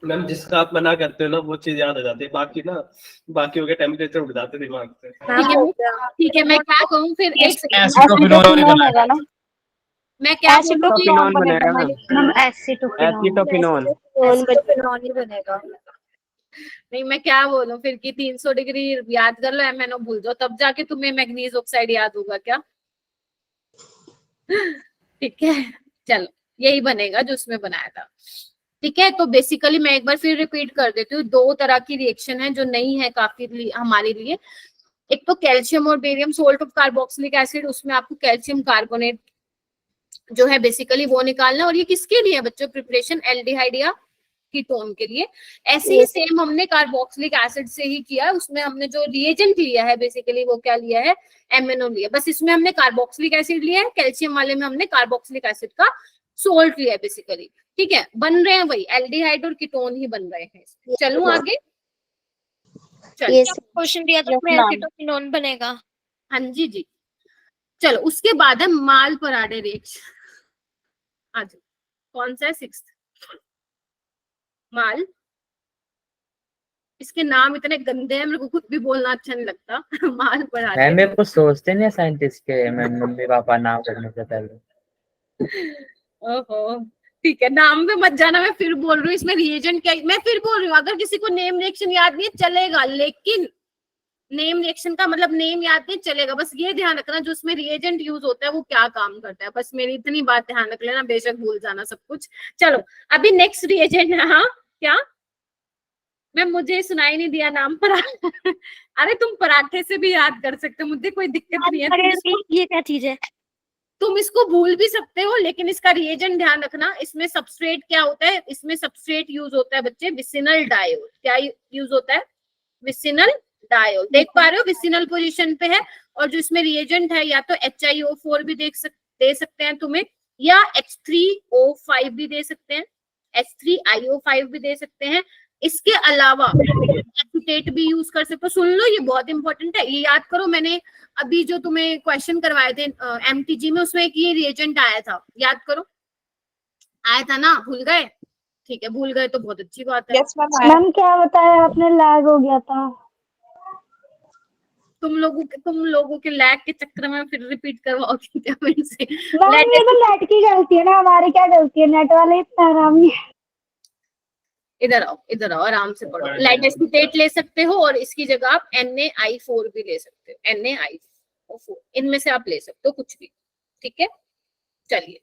मैम जिसका आप मना करते हो ना वो चीज याद हो जाती है, बाकी हो गया टेम्परेचर उठ जाते दिमाग से। ठीक है, मैं क्या कहूँ फिर, एक सेकंड, मैं क्या एसिटोफिनोन बनेगा ना, एसिटोफिनोन ही बनेगा। नहीं, मैं क्या बोलूं फिर कि 300 डिग्री याद कर लो, MnO भूल जाओ, तब जाके तुम्हें मैग्नीज ऑक्साइड याद होगा क्या? ठीक है, चलो यही बनेगा जो उसमें बनाया था। ठीक है, तो बेसिकली मैं एक बार फिर रिपीट कर देती हूँ। दो तरह की रिएक्शन है जो नहीं है काफी हमारे लिए। एक तो कैल्शियम और barium salt of carboxylic acid, उसमें आपको कैल्शियम कार्बोनेट जो है बेसिकली वो निकालना। और ये किसके लिए बच्चों? प्रिपरेशन एल्डिहाइड या कीटोन के लिए। ऐसे ही सेम हमने कार्बोक्सिलिक एसिड से ही किया है। उसमें हमने जो रिएजेंट लिया है बेसिकली वो क्या लिया है? MnO लिया। बस इसमें हमने कार्बोक्सिलिक एसिड लिया है, कैल्शियम वाले में हमने कार्बोक्सिलिक एसिड का सोल्ट लिया है बेसिकली। ठीक है, बन रहे हैं वही एल्डिहाइड और कीटोन ही बन रहे हैं। चलूं आगे, चलो क्वेश्चन दिया था उसमें एसिटोफिनोन बनेगा। हाँ जी। चलो उसके बाद है माल पराडे रिएक्शन। आज कौन सा है? 6th माल। इसके नाम इतने गंदे हैं, मेरे को खुद भी बोलना अच्छा नहीं लगता। माल पराडे। मैम मेरे को सोचते नहीं साइंटिस्ट के मैम, मम्मी पापा नाम करने से पहले। ओहो, ठीक है, नाम पे मत जाना। मैं फिर बोल रही हूँ इसमें रिएजेंट क्या, मैं फिर बोल रही हूँ अगर किसी को नेम रिएक्शन याद नहीं चलेगा, लेकिन नेम रिएक्शन का मतलब नेम याद नहीं चलेगा। बस ये ध्यान रखना जो उसमें रिएजेंट यूज होता है वो क्या काम करता है। बस मेरी इतनी बात ध्यान रख लेना, बेशक भूल जाना सब कुछ। चलो अभी नेक्स्ट रिएजेंट है। हाँ क्या मैम, मुझे सुनाई नहीं दिया नाम पर। अरे तुम पराठे से भी याद कर सकते हो, मुझे कोई दिक्कत नहीं है। ये क्या चीज है? तुम इसको भूल भी सकते हो, लेकिन इसका रिएजेंट ध्यान रखना। इसमें सबस्ट्रेट क्या होता है? इसमें सबस्ट्रेट यूज होता है बच्चे विसिनल डायोल। क्या यूज होता है? Vicinal diol. देख पा रहे हो विसिनल पोजीशन पे है। और जो इसमें रिएजेंट है या तो HiO4 भी दे सकते हैं तुम्हें, या H3O5 भी दे सकते हैं, H3IO5 भी दे सकते हैं। इसके अलावा एसीटेट भी यूज कर सकते हो। सुन लो, ये बहुत इंपॉर्टेंट है, ये याद करो। मैंने अभी जो तुम्हें क्वेश्चन करवाए थे MTG में, उसमें एक ये रिएजेंट आया था, याद करो। आया था ना? भूल गए? ठीक है, भूल गए तो बहुत अच्छी बात है। मैम क्या बताया आपने, लैग हो गया था। तुम लोगों के लैग के चक्कर में फिर रिपीट करवाओगे क्या मेरे से? मैम ये तो नेट की गलती है ना, हमारी क्या गलती है? नेट वाले इतना आराम नहीं। इधर आओ, आराम से पढ़ो। लाइट एसीटेट ले सकते हो और इसकी जगह आप NaI4 भी ले सकते हो। NaI4, इनमें से आप ले सकते हो कुछ भी। ठीक है, चलिए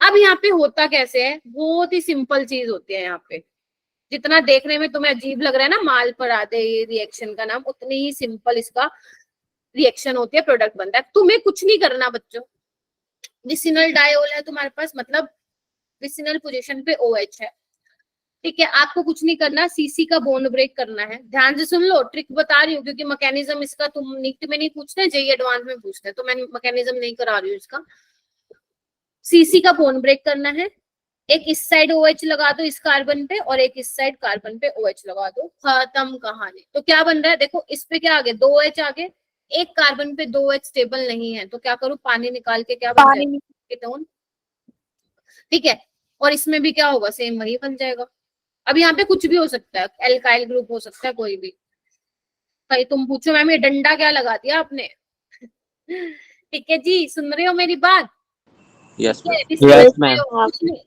अब यहाँ पे होता कैसे है? बहुत ही सिंपल चीज होती है यहाँ पे। जितना देखने में तुम्हें अजीब लग रहा है ना माल पराडे रिएक्शन का नाम, उतनी ही सिंपल इसका रिएक्शन होती है, प्रोडक्ट बनता है। तुम्हें कुछ नहीं करना बच्चों। विसिनल डायोल है तुम्हारे पास, मतलब विसिनल पोजीशन पे OH है। ठीक है, आपको कुछ नहीं करना, सीसी का बॉन्ड ब्रेक करना है। ध्यान से सुन लो, ट्रिक बता रही हूँ क्योंकि मैकेनिज्म इसका तुम नीट में नहीं पूछते, जेईई एडवांस में पूछते हैं, तो मैं मैकेनिज्म नहीं करा रही हूँ इसका। सीसी का बॉन्ड ब्रेक करना है, एक इस साइड OH लगा दो इस कार्बन पे और एक इस साइड कार्बन पे OH लगा दो, खत्म कहानी। तो क्या बन रहा है देखो, इस पे क्या आ गया, 2H आ गए, एक कार्बन पे 2H स्टेबल नहीं है, तो क्या करूं, पानी निकाल के क्या बन जाएगा, कीटोन। ठीक है, और इसमें भी क्या होगा, सेम वही बन जाएगा। अब यहाँ पे कुछ भी हो सकता है, एल्काइल ग्रुप हो सकता है, कोई भी। भाई तुम पूछो मैम ये डंडा क्या लगा दिया आपने। ठीक है जी, सुन रहे हो मेरी बात? Yes Yes, ma'am.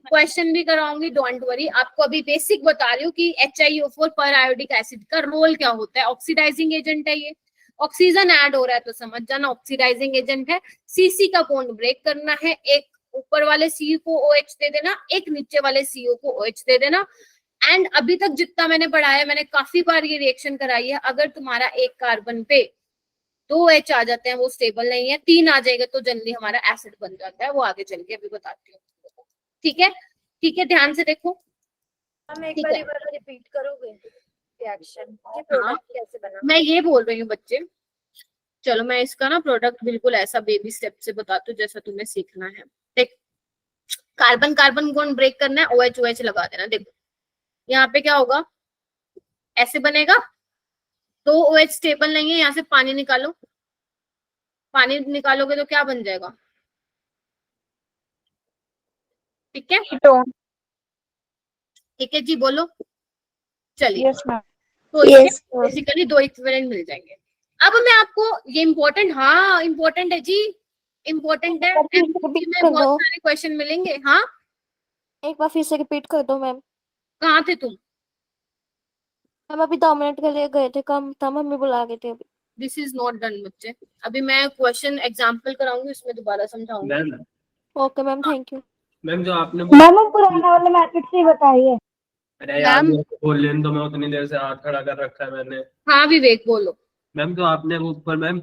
क्वेश्चन भी कराऊंगी, डोंट वरी। आपको अभी बेसिक बता रही हूँ कि HiO4 पर आयोडिक एसिड का रोल क्या होता है। ऑक्सीडाइजिंग एजेंट है ये, ऑक्सीजन ऐड हो रहा है तो समझ जाना ऑक्सीडाइजिंग एजेंट है। सीसी का बॉन्ड ब्रेक करना है, एक ऊपर वाले सी को OH दे देना, एक नीचे वाले CO को OH दे देना। एंड अभी तक जितना मैंने पढ़ाया, मैंने काफी बार ये रिएक्शन कराई है, अगर तुम्हारा एक कार्बन पे 2H आ जाते हैं, वो स्टेबल नहीं है, 3 आ जाएगा तो जल्दी हमारा एसिड बन जाता है, वो आगे चल के अभी बताती हूँ। ठीक है, ठीक है, ध्यान से देखो। हम एक ठीक बार है। रिपीट करोगे रिएक्शन कि हाँ, प्रोडक्ट कैसे बना? मैं ये बोल रही हूँ बच्चे, चलो मैं इसका ना प्रोडक्ट बिल्कुल ऐसा बेबी स्टेप से बताती हूँ जैसा तुम्हें सीखना है। देख, कार्बन कार्बन बॉन्ड ब्रेक करना है, OH OH लगा देना। देखो यहाँ पे क्या होगा, ऐसे बनेगा, 2 OH स्टेबल नहीं है, यहाँ से पानी निकालो, पानी निकालोगे तो क्या बन जाएगा, ठीक है, कीटोन। ठीक है जी, बोलो। चलिए, यस मैम। तो इसके बेसिकली 2 इक्विवेलेंट मिल जाएंगे। अब मैं आपको ये इम्पोर्टेंट, हाँ इम्पोर्टेंट है जी, इम्पोर्टेंट है, MCQ में बहुत सारे क्वेश्चन मिलेंगे। हाँ, एक बार फिर से रिपीट कर दो मैम। कहाँ थे तुम? हम अभी 2 मिनट के लिए गए थे, कम था, मम्मी बुला गए थे अभी। दिस इज नॉट डन बच्चे, अभी मैं क्वेश्चन एग्जाम्पल कराऊंगी, उसमें दोबारा समझाऊंगी। Ma'am, okay ma'am, thank you. Ma'am जो आपने मैम वो पुराना वाला मैथड से ही बताइए। अरे यार मेरे को बोल लेने दो, मैं उतनी देर से हाथ खड़ा कर रखा है मैंने। हाँ विवेक बोलो। मैम जो आपने वो ऊपर मैम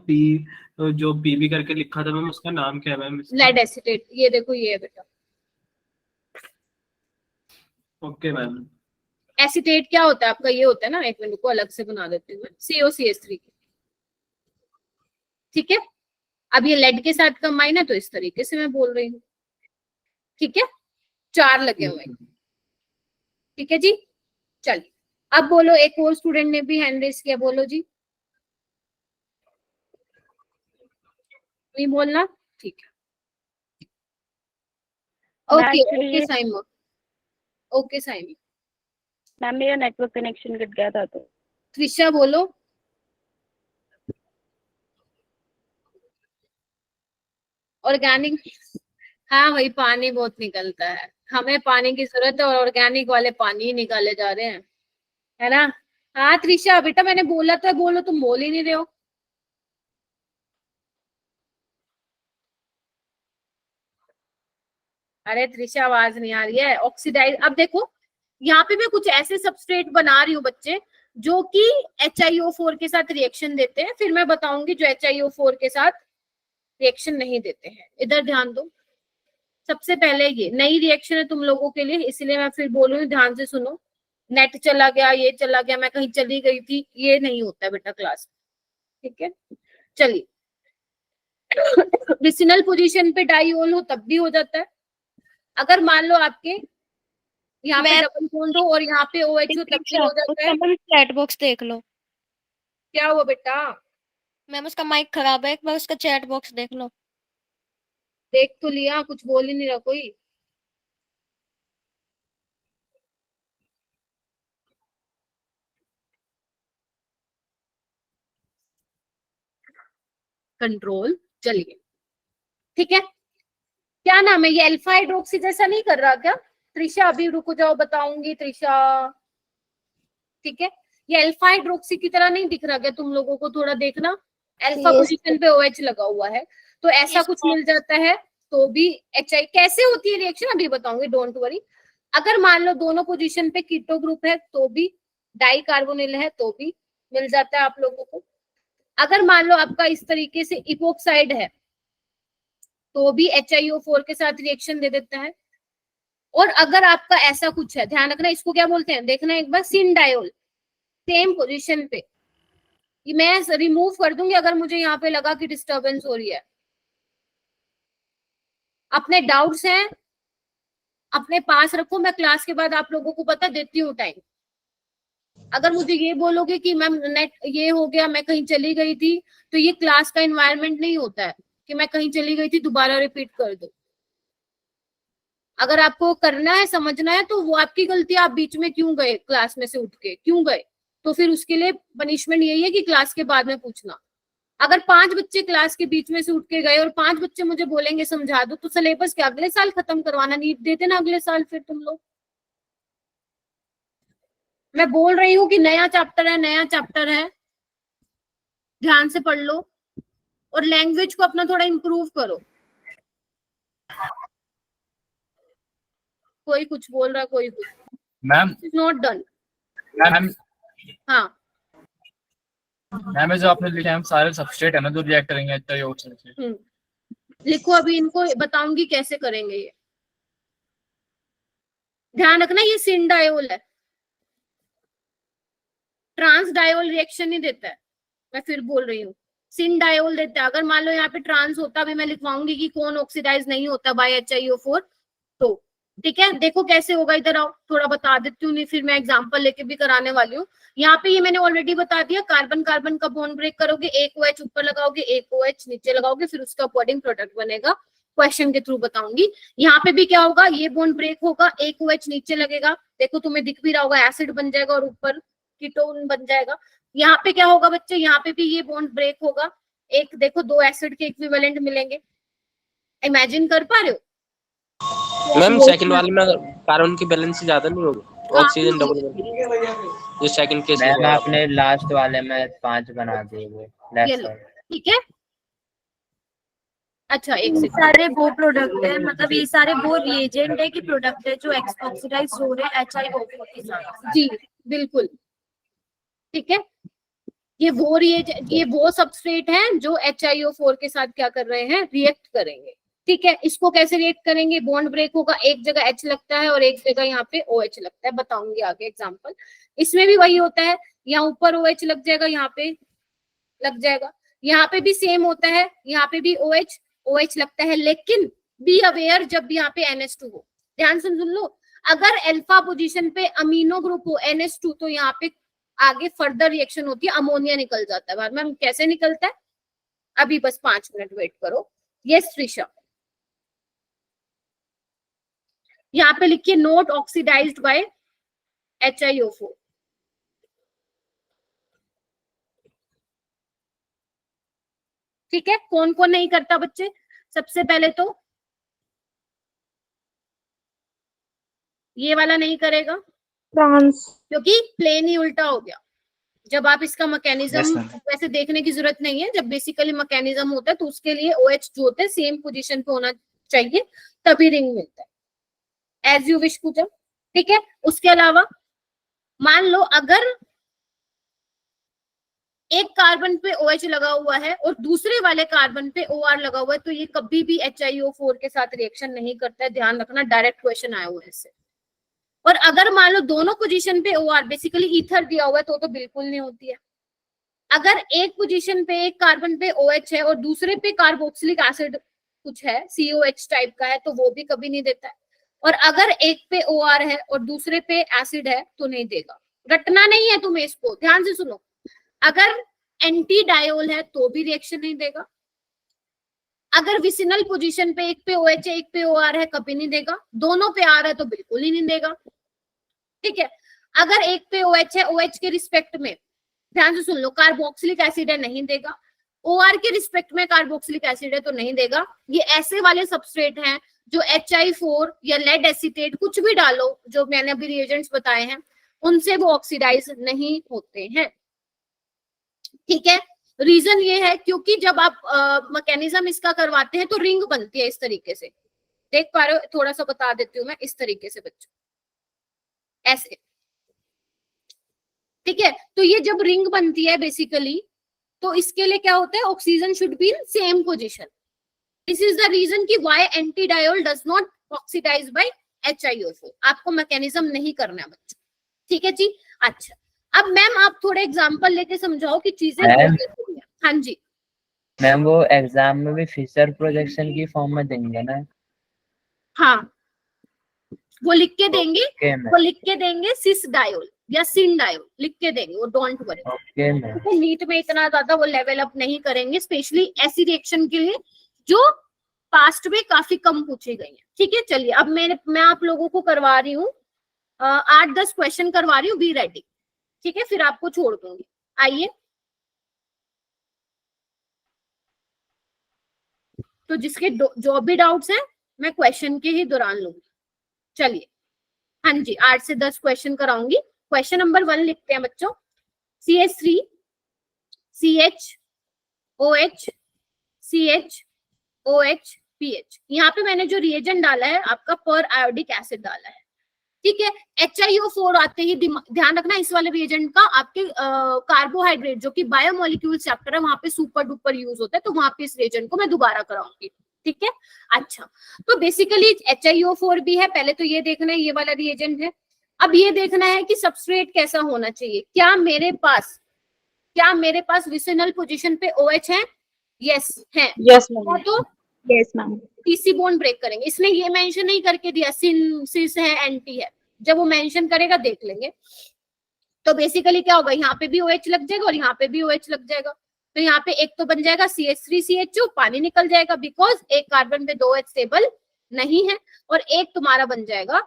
जो PB करके लिखा था मैम, उसका नाम क्या है मैम? लेड एसीटेट, ये देखो ये है बेटा। Okay ma'am. एसीटेट क्या होता है आपका, ये होता है ना, एक मिनट को अलग से बना देती हूँ मैं, COCH3। ठीक है, अब ये लेड के साथ कंबाइन है तो इस तरीके से मैं बोल रही हूँ। ठीक है, 4 लगे हुए हैं। ठीक है जी, चलिए अब बोलो, एक और स्टूडेंट ने भी हैंड रेस किया, बोलो जी। नहीं बोलना, ठीक है। Okay okay Simon, okay Simon. Ma'am मेरा नेटवर्क कनेक्शन कट गया था तो। त्रिशा बोलो। ऑर्गेनिक, हाँ भाई पानी बहुत निकलता है, हमें पानी की जरूरत है और ऑर्गेनिक वाले पानी ही निकाले जा रहे हैं, है ना। हाँ त्रिशा बेटा, मैंने बोला तो बोलो, तुम बोल ही नहीं रहे हो। अरे त्रिशा आवाज नहीं आ रही है। ऑक्सीडाइज, अब देखो यहाँ पे मैं कुछ ऐसे सबस्ट्रेट बना रही हूँ बच्चे जो कि HiO4 के साथ रिएक्शन देते हैं, फिर मैं बताऊंगी जो HiO4 के साथ रिएक्शन नहीं देते हैं। इधर ध्यान दो, सबसे पहले ये नई रिएक्शन है तुम लोगों के लिए, इसलिए मैं फिर बोल रही हूँ, ध्यान से सुनो। नेट चला गया, ये चला गया, मैं कहीं चली गई थी, ये नहीं होता है बेटा क्लास। ठीक है, चलिए विसिनल पोजीशन पे डाईओल हो तब भी हो जाता है। अगर मान लो आपके यहाँ पे डबल बॉन्ड हो और यहाँ पे OH हो तब भी हो जाता है। चैट बॉक्स देख लो। क्या हुआ बेटा? मैम उसका माइक खराब है, एक बार उसका चैट बॉक्स देख लो। देख तो लिया, कुछ बोल ही नहीं रहा कोई। कंट्रोल, चलिए ठीक है। क्या नाम है ये, अल्फा हाइड्रोक्सी जैसा नहीं कर रहा क्या? त्रिशा अभी रुको जाओ, बताऊंगी त्रिशा। ठीक है, ये अल्फा हाइड्रोक्सी की तरह नहीं दिख रहा क्या तुम लोगों को? थोड़ा देखना, अल्फा पोजीशन पे OH लगा हुआ है, तो ऐसा कुछ मिल जाता है तो भी HI कैसे होती है रिएक्शन अभी बताऊंगी, डोंट वरी। अगर मान लो दोनों पोजीशन पे कीटो ग्रुप है तो भी, डाई कार्बोनिल है तो भी मिल जाता है आप लोगों को। अगर मान लो आपका इस तरीके से इपोक्साइड है तो भी HiO4 के साथ रिएक्शन दे देता है। और अगर आपका ऐसा कुछ है, ध्यान रखना, इसको क्या बोलते हैं, देखना एक बार, सिन डायोल सेम पोजीशन पे, मैं रिमूव कर दूंगी अगर मुझे यहाँ पे लगा कि डिस्टरबेंस हो रही है। अपने डाउट्स हैं अपने पास रखो, मैं क्लास के बाद आप लोगों को पता देती हूँ टाइम। अगर मुझे ये बोलोगे कि मैम नेट ये हो गया, मैं कहीं चली गई थी, तो ये क्लास का एनवायरनमेंट नहीं होता है कि मैं कहीं चली गई थी दोबारा रिपीट कर दो। अगर आपको करना है, समझना है, तो वो आपकी गलती है, आप बीच में क्यों गए, क्लास में से उठ के क्यों गए, तो फिर उसके लिए पनिशमेंट यही है कि क्लास के बाद में पूछना। अगर 5 बच्चे क्लास के बीच में से उठ के गए और 5 बच्चे मुझे बोलेंगे समझा दो, तो सिलेबस क्या अगले साल खत्म करवाना, नीट दे देना अगले साल फिर तुम लोग। मैं बोल रही हूँ कि नया चैप्टर है, नया चैप्टर है, ध्यान से पढ़ लो और लैंग्वेज को अपना थोड़ा इम्प्रूव करो। कोई कुछ बोल रहा है, कोई कुछ, ma'am is not done. Ma'am हाँ मैम जो आपने लिखे हैं सारे सबस्ट्रेट है ना जो रिएक्ट करेंगे HIO से। लिखो, अभी इनको बताऊंगी कैसे करेंगे ये। ध्यान रखना ये सिन डायोल है, ट्रांस डायोल रिएक्शन नहीं देता है, मैं फिर बोल रही हूँ, सिन डायोल देता है। अगर मान लो यहाँ पे ट्रांस होता, भी मैं लिखवाऊंगी कि कौन ऑक्सीडाइज नहीं होता बाय HIO4, तो ठीक है। देखो कैसे होगा, इधर आओ, थोड़ा बता देती हूँ, नहीं फिर मैं एग्जांपल लेके भी कराने वाली हूँ। यहाँ पे ये मैंने ऑलरेडी बता दिया, कार्बन कार्बन का बॉन्ड ब्रेक करोगे, एक OH ऊपर लगाओगे, एक OH नीचे लगाओगे, फिर उसका अकॉर्डिंग प्रोडक्ट बनेगा, क्वेश्चन के थ्रू बताऊंगी। यहाँ पे भी क्या होगा, ये बॉन्ड ब्रेक होगा, एक OH नीचे लगेगा, देखो तुम्हें दिख भी रहा होगा, एसिड बन जाएगा और ऊपर कीटोन बन जाएगा। यहाँ पे क्या होगा बच्चे, यहाँ पे भी ये बॉन्ड ब्रेक होगा, एक देखो 2 एसिड के इक्विवेलेंट मिलेंगे, इमेजिन कर पा रहे हो? मैम सेकंड वाले में कार्बन की बैलेंस ज्यादा नहीं होगी, ऑक्सीजन डबल जो सेकंड केस में। मैं अपने लास्ट वाले में 5 बना दिए वो लेफ्ट साइड, ठीक है। अच्छा एक सेकंड, सारे वो प्रोडक्ट है, मतलब ये सारे वो रिएजेंट है कि प्रोडक्ट है जो ऑक्सीडाइज हो रहे हैं HIO4 के साथ। जी बिल्कुल ठीक है, ये वो सबस्ट्रेट हैं जो HIO4 के साथ क्या कर रहे हैं, रिएक्ट करेंगे। ठीक है, इसको कैसे रिएक्ट करेंगे, बॉन्ड ब्रेक होगा, एक जगह H लगता है और एक जगह यहाँ पे OH लगता है, बताऊंगी आगे एग्जांपल। इसमें भी वही होता है, यहाँ ऊपर OH लग जाएगा, यहाँ पे लग जाएगा, यहाँ पे भी सेम होता है, यहाँ पे भी OH लगता है, लेकिन बी अवेयर जब यहाँ पे NH2 हो, ध्यान से सुन लो, अगर अल्फा पोजीशन पे अमीनो ग्रुप हो NH2, तो यहाँ पे आगे फर्दर रिएक्शन होती है, अमोनिया निकल जाता है। बाद में कैसे निकलता है, अभी बस 5 मिनट वेट करो। यस त्रिशा, यहाँ पे लिखिए नोट ऑक्सीडाइज्ड बाय HIO4। ठीक है, कौन कौन नहीं करता बच्चे, सबसे पहले तो ये वाला नहीं करेगा ट्रांस, क्योंकि प्लेन ही उल्टा हो गया। जब आप इसका मैकेनिज्म वैसे देखने की जरूरत नहीं है, जब बेसिकली मैकेनिज्म होता है तो उसके लिए OH जो होता है सेम पोजीशन पे होना चाहिए, तभी रिंग मिलता है। एज यू विश पूजा, ठीक है। उसके अलावा मान लो अगर एक कार्बन पे OH लगा हुआ है और दूसरे वाले कार्बन पे OR लगा हुआ है, तो ये कभी भी HIO4 के साथ रिएक्शन नहीं करता है, ध्यान रखना, डायरेक्ट क्वेश्चन आया हुआ है इससे। और अगर मान लो दोनों पोजीशन पे OR बेसिकली ईथर दिया हुआ है, तो बिल्कुल नहीं होती है। अगर एक पोजीशन पे एक कार्बन पे OH है और दूसरे पे कार्बोक्सिलिक एसिड कुछ है, COH टाइप का है, तो वो भी कभी नहीं देता है। और अगर एक पे OR है और दूसरे पे एसिड है तो नहीं देगा। रटना नहीं है तुम्हें, इसको ध्यान से सुनो। अगर एंटी डायोल है तो भी रिएक्शन नहीं देगा। अगर विसिनल पोजीशन पे एक पे OH है एक पे OR है, कभी नहीं देगा। दोनों पे R है तो बिल्कुल ही नहीं देगा। ठीक है, अगर एक पे OH है, OH के रिस्पेक्ट में ध्यान से सुन लो, कार्बोक्सिलिक एसिड है, नहीं देगा। OR के रिस्पेक्ट में कार्बोक्सिलिक एसिड है तो नहीं देगा। ये ऐसे वाले सबस्ट्रेट हैं जो HI4 या लेड एसीटेट कुछ भी डालो, जो मैंने अभी रिएजेंट्स बताए हैं, उनसे वो ऑक्सीडाइज नहीं होते हैं। ठीक है, रीजन ये है क्योंकि जब आप मैकेनिज्म इसका करवाते हैं तो रिंग बनती है इस तरीके से, देख पा रहे हो, थोड़ा सा बता देती हूँ मैं, इस तरीके से बच्चों, ऐसे। ठीक है, तो ये जब रिंग बनती है बेसिकली, तो इसके लिए क्या होता है, oxygen should be in same position. This is the reason कि why anti diol does not oxidise by HiO4। आपको मैकेनिज्म नहीं करना है बच्चों, ठीक है जी। अच्छा, अब मैम आप थोड़े एग्जांपल लेके समझाओ कि चीजें कैसे हैं। हाँ जी मैम, वो एग्जाम में भी फिशर प्रोजेक्शन की फॉर्म में देंगे ना? हाँ, वो लिख के देंगे, ओके वो लिख के देंगे सिस डायोल या सिन डायोल लिख के देंगे, वो डोंट वरी। Okay ma'am. तो नीट में इतना ज्यादा वो लेवल अप नहीं करेंगे, स्पेशली ऐसी रिएक्शन के लिए जो पास्ट में काफी कम पूछी गई है, ठीक है। चलिए अब मैं आप लोगों को करवा रही हूँ 8-10 क्वेश्चन करवा रही हूँ, बी रेडी, ठीक है, फिर आपको छोड़ दूंगी। आइए, तो जिसके जो भी डाउट्स हैं मैं क्वेश्चन के ही दौरान लूंगी। चलिए, हाँ जी, 8 से 10 क्वेश्चन कराऊंगी। क्वेश्चन नंबर 1 लिखते हैं बच्चों, CH3 CHOH CHOH PH। यहाँ पे मैंने जो रिएजेंट डाला है आपका पर आयोडिक एसिड डाला है, ठीक है। HiO4 आते ही ध्यान रखना इस वाले रिएजेंट का आपके कार्बोहाइड्रेट जो कि बायोमोलिक्यूल चैप्टर है वहां पे सुपर डुपर यूज होता है, तो वहां पे इस रिएजेंट को मैं दोबारा कराऊंगी, ठीक है। अच्छा, तो बेसिकली HiO4 भी है, पहले तो ये देखना है ये वाला रिएजेंट है। अब ये देखना है कि सबस्ट्रेट कैसा होना चाहिए। क्या मेरे पास विसिनल पोजीशन पे OH है? यस है। Yes ma'am. तो yes ma'am. PC bond break करेंगे। इसने ये मेंशन नहीं करके दिया सिस है एंटी है, जब वो मेंशन करेगा देख लेंगे। तो बेसिकली क्या होगा, यहाँ पे भी OH लग जाएगा और यहाँ पे भी OH लग जाएगा। तो यहाँ पे एक तो बन जाएगा CH3CHO, पानी निकल जाएगा बिकॉज एक कार्बन पे 2 H स्टेबल नहीं है, और एक तुम्हारा बन जाएगा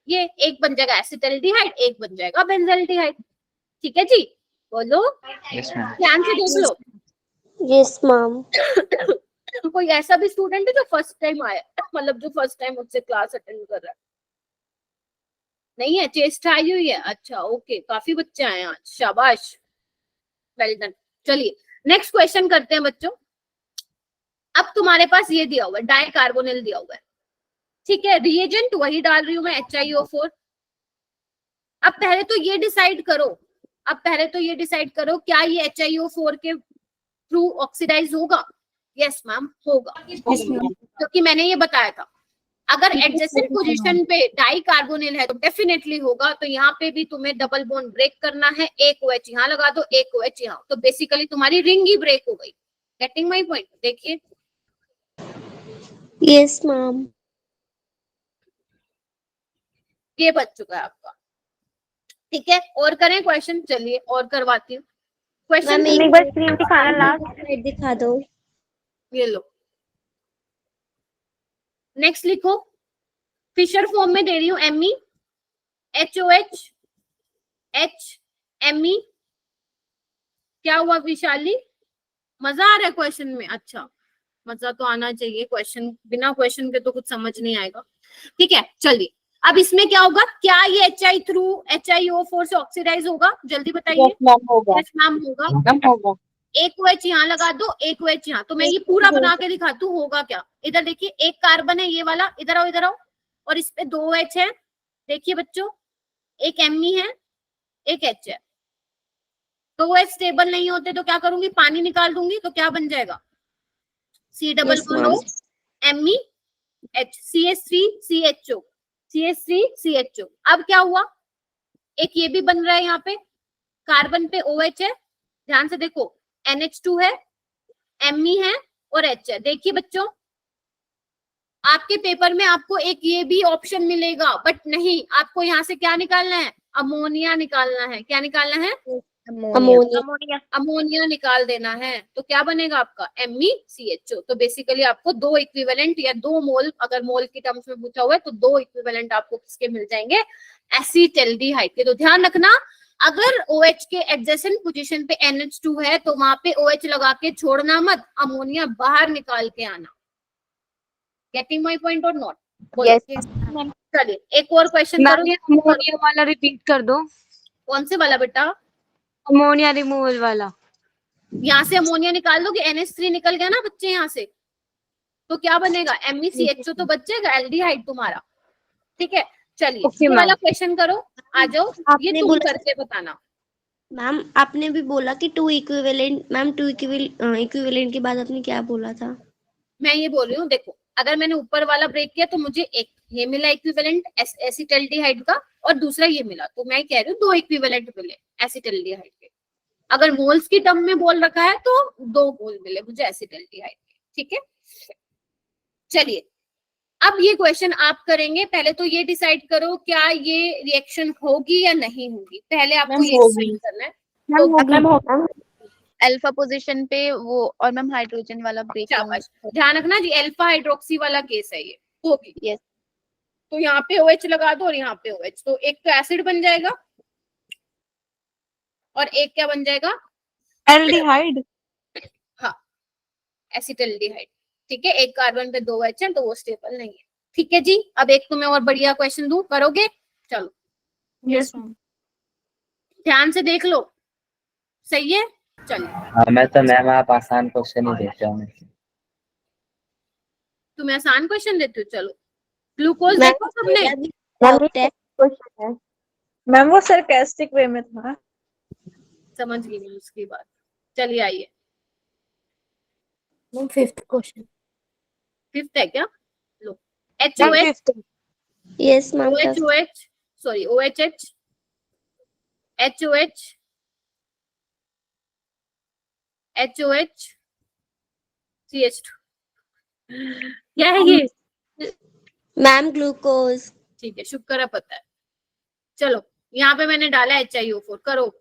ये, एक बन जाएगा एसिटाल्डिहाइड, एक बन जाएगा बेंजाल्डिहाइड, ठीक है जी। बोलो ध्यान से देख लो। Yes ma'am. कोई ऐसा भी स्टूडेंट है जो फर्स्ट टाइम आया, मतलब जो फर्स्ट टाइम मुझसे क्लास अटेंड कर रहा है? नहीं है, चेस्ट आई हुई है। अच्छा ओके, काफी बच्चे आए आज, शाबाश, वेल डन। चलिए नेक्स्ट क्वेश्चन करते हैं बच्चों। अब तुम्हारे पास ये दिया हुआ है, डाई कार्बोनिल दिया हुआ है, ठीक है। रिएजेंट वही डाल रही हूं मैं, HiO4। अब पहले तो ये डिसाइड करो, क्या ये HiO4 के थ्रू ऑक्सीडाइज होगा? यस मैम होगा, क्योंकि मैंने ये बताया था अगर एडजेसेंट पोजीशन पे डाई कार्बोनिल है तो डेफिनेटली होगा। तो यहाँ पे भी तुम्हें डबल बॉन्ड ब्रेक करना है, एक OH यहाँ लगा दो, एक OH यहाँ, तो बेसिकली तुम्हारी रिंग ही ब्रेक हो गई। Getting my point? देखिए यस मैम। ये बच चुका है आपका, ठीक है। और करें क्वेश्चन? चलिए और करवाती हूँ क्वेश्चन। एक बार स्क्रीन दिखाना लास्ट। दिखा दो। ये लो, नेक्स्ट लिखो। फिशर फॉर्म में दे रही हूँ Me HOH H Me। क्या हुआ विशाली, मजा आ रहा है क्वेश्चन में? अच्छा, मजा तो आना चाहिए, क्वेश्चन बिना क्वेश्चन के तो कुछ समझ नहीं आएगा, ठीक है। चलिए अब इसमें क्या होगा, क्या ये HiO4 से ऑक्सीडाइज होगा? जल्दी बताइए। यस मैम होगा। यस मैम होगा। एक OH यहाँ लगा दो, एक OH यहाँ, तो मैं ये पूरा बना के दिखाती हूँ होगा क्या। इधर देखिए, एक कार्बन है ये वाला, इधर आओ, और इस पे 2 OH है। देखिए बच्चों, एक Me है, एक H है। तो OH स्टेबल नहीं होते तो क्या करूंगी, पानी निकाल दूंगी, तो क्या बन जाएगा, C++O Me H CH3CHO। अब क्या हुआ, एक ये भी बन रहा है, यहाँ पे कार्बन पे OH है, ध्यान से देखो, NH2 है, Me है और H है। देखिए बच्चों, आपके पेपर में आपको एक ये भी ऑप्शन मिलेगा, बट नहीं, आपको यहाँ से क्या निकालना है, अमोनिया निकालना है। क्या निकालना है? अमोनिया निकाल देना है। तो क्या बनेगा आपका, MeCHO। तो बेसिकली आपको 2 इक्विवेलेंट या 2 मोल, अगर मोल की टर्म्स में पूछा हुआ है तो 2 इक्विवेलेंट आपको किसके मिल जाएंगे, एसिटाल्डिहाइड के। तो ध्यान रखना, अगर OH के एडजेसेंट पोजीशन पे NH2 है तो वहां पे OH लगा के छोड़ना मत, अमोनिया बाहर निकाल के आना। गेटिंग माय पॉइंट और नॉट? चलिए एक और क्वेश्चन करो। अमोनिया वाला रिपीट कर दो। कौन से वाला बेटा? अमोनिया रिमूवल वाला। यहाँ से अमोनिया निकाल दो कि NH3 निकल गया ना बच्चे यहाँ से, तो क्या बनेगा, MeCHO तो बच जाएगा, एल्डिहाइड तुम्हारा, ठीक है। चलिए ये वाला क्वेश्चन करो, आ जाओ, ये तुम करके बताना। मैम आपने भी बोला कि 2 इक्विवेलेंट, मैम 2 इक्विवेलेंट के बाद आपने क्या बोला था? मैं ये बोल रही हूँ, देखो अगर मैंने ऊपर वाला ब्रेक किया तो मुझे एक ये मिला इक्विवेलेंट एसिटाल्डिहाइड का, और दूसरा ये मिला, तो मैं कह रही हूँ 2 इक्विवेलेंट मिले एसिटाल्डिहाइड के। अगर मोल्स की टर्म में बोल रखा है तो 2 मोल मिले मुझे एसिटाल्डिहाइड के, ठीक है। चलिए अब ये क्वेश्चन आप करेंगे, पहले तो ये डिसाइड करो क्या ये रिएक्शन होगी या नहीं होगी, पहले आपको ये डिसाइड करना है। मैम अल्फा पोजीशन पे वो, और मैम हाइड्रोजन वाला ब्रेक। शाबाश, ध्यान रखना जी, अल्फा हाइड्रोक्सी वाला केस है ये, होगी। यस। तो यहाँ पे OH लगा दो और यहाँ पे OH, तो एक तो एसिड बन जाएगा और एक क्या बन जाएगा, एल्डिहाइड। हाँ एसिटाल्डिहाइड, ठीक है। एक कार्बन पे 2 H है तो वो स्टेबल नहीं है, ठीक है जी। अब एक तुम्हें और बढ़िया क्वेश्चन दूं, करोगे? चलो यस ध्यान से देख लो, सही है। चलिए हाँ मैं तो मैम आप आसान क्वेश्चन ही देते हो। तुम्हें आसान क्वेश्चन देती हूँ। चलो ग्लूकोज मैम, देखो सबने, मैम वो सरकास्टिक वे में था। समझ गई मैं उसकी बात। चलिए आइए, फिफ्थ क्वेश्चन। फिफ्थ है क्या? लो HOH, yes ma'am, OH, sorry OHH, HOH, HOH, CH2, क्या है ये? Ma'am glucose. ठीक है, शुक्र है पता है। चलो यहाँ पे मैंने डाला HiO4, करो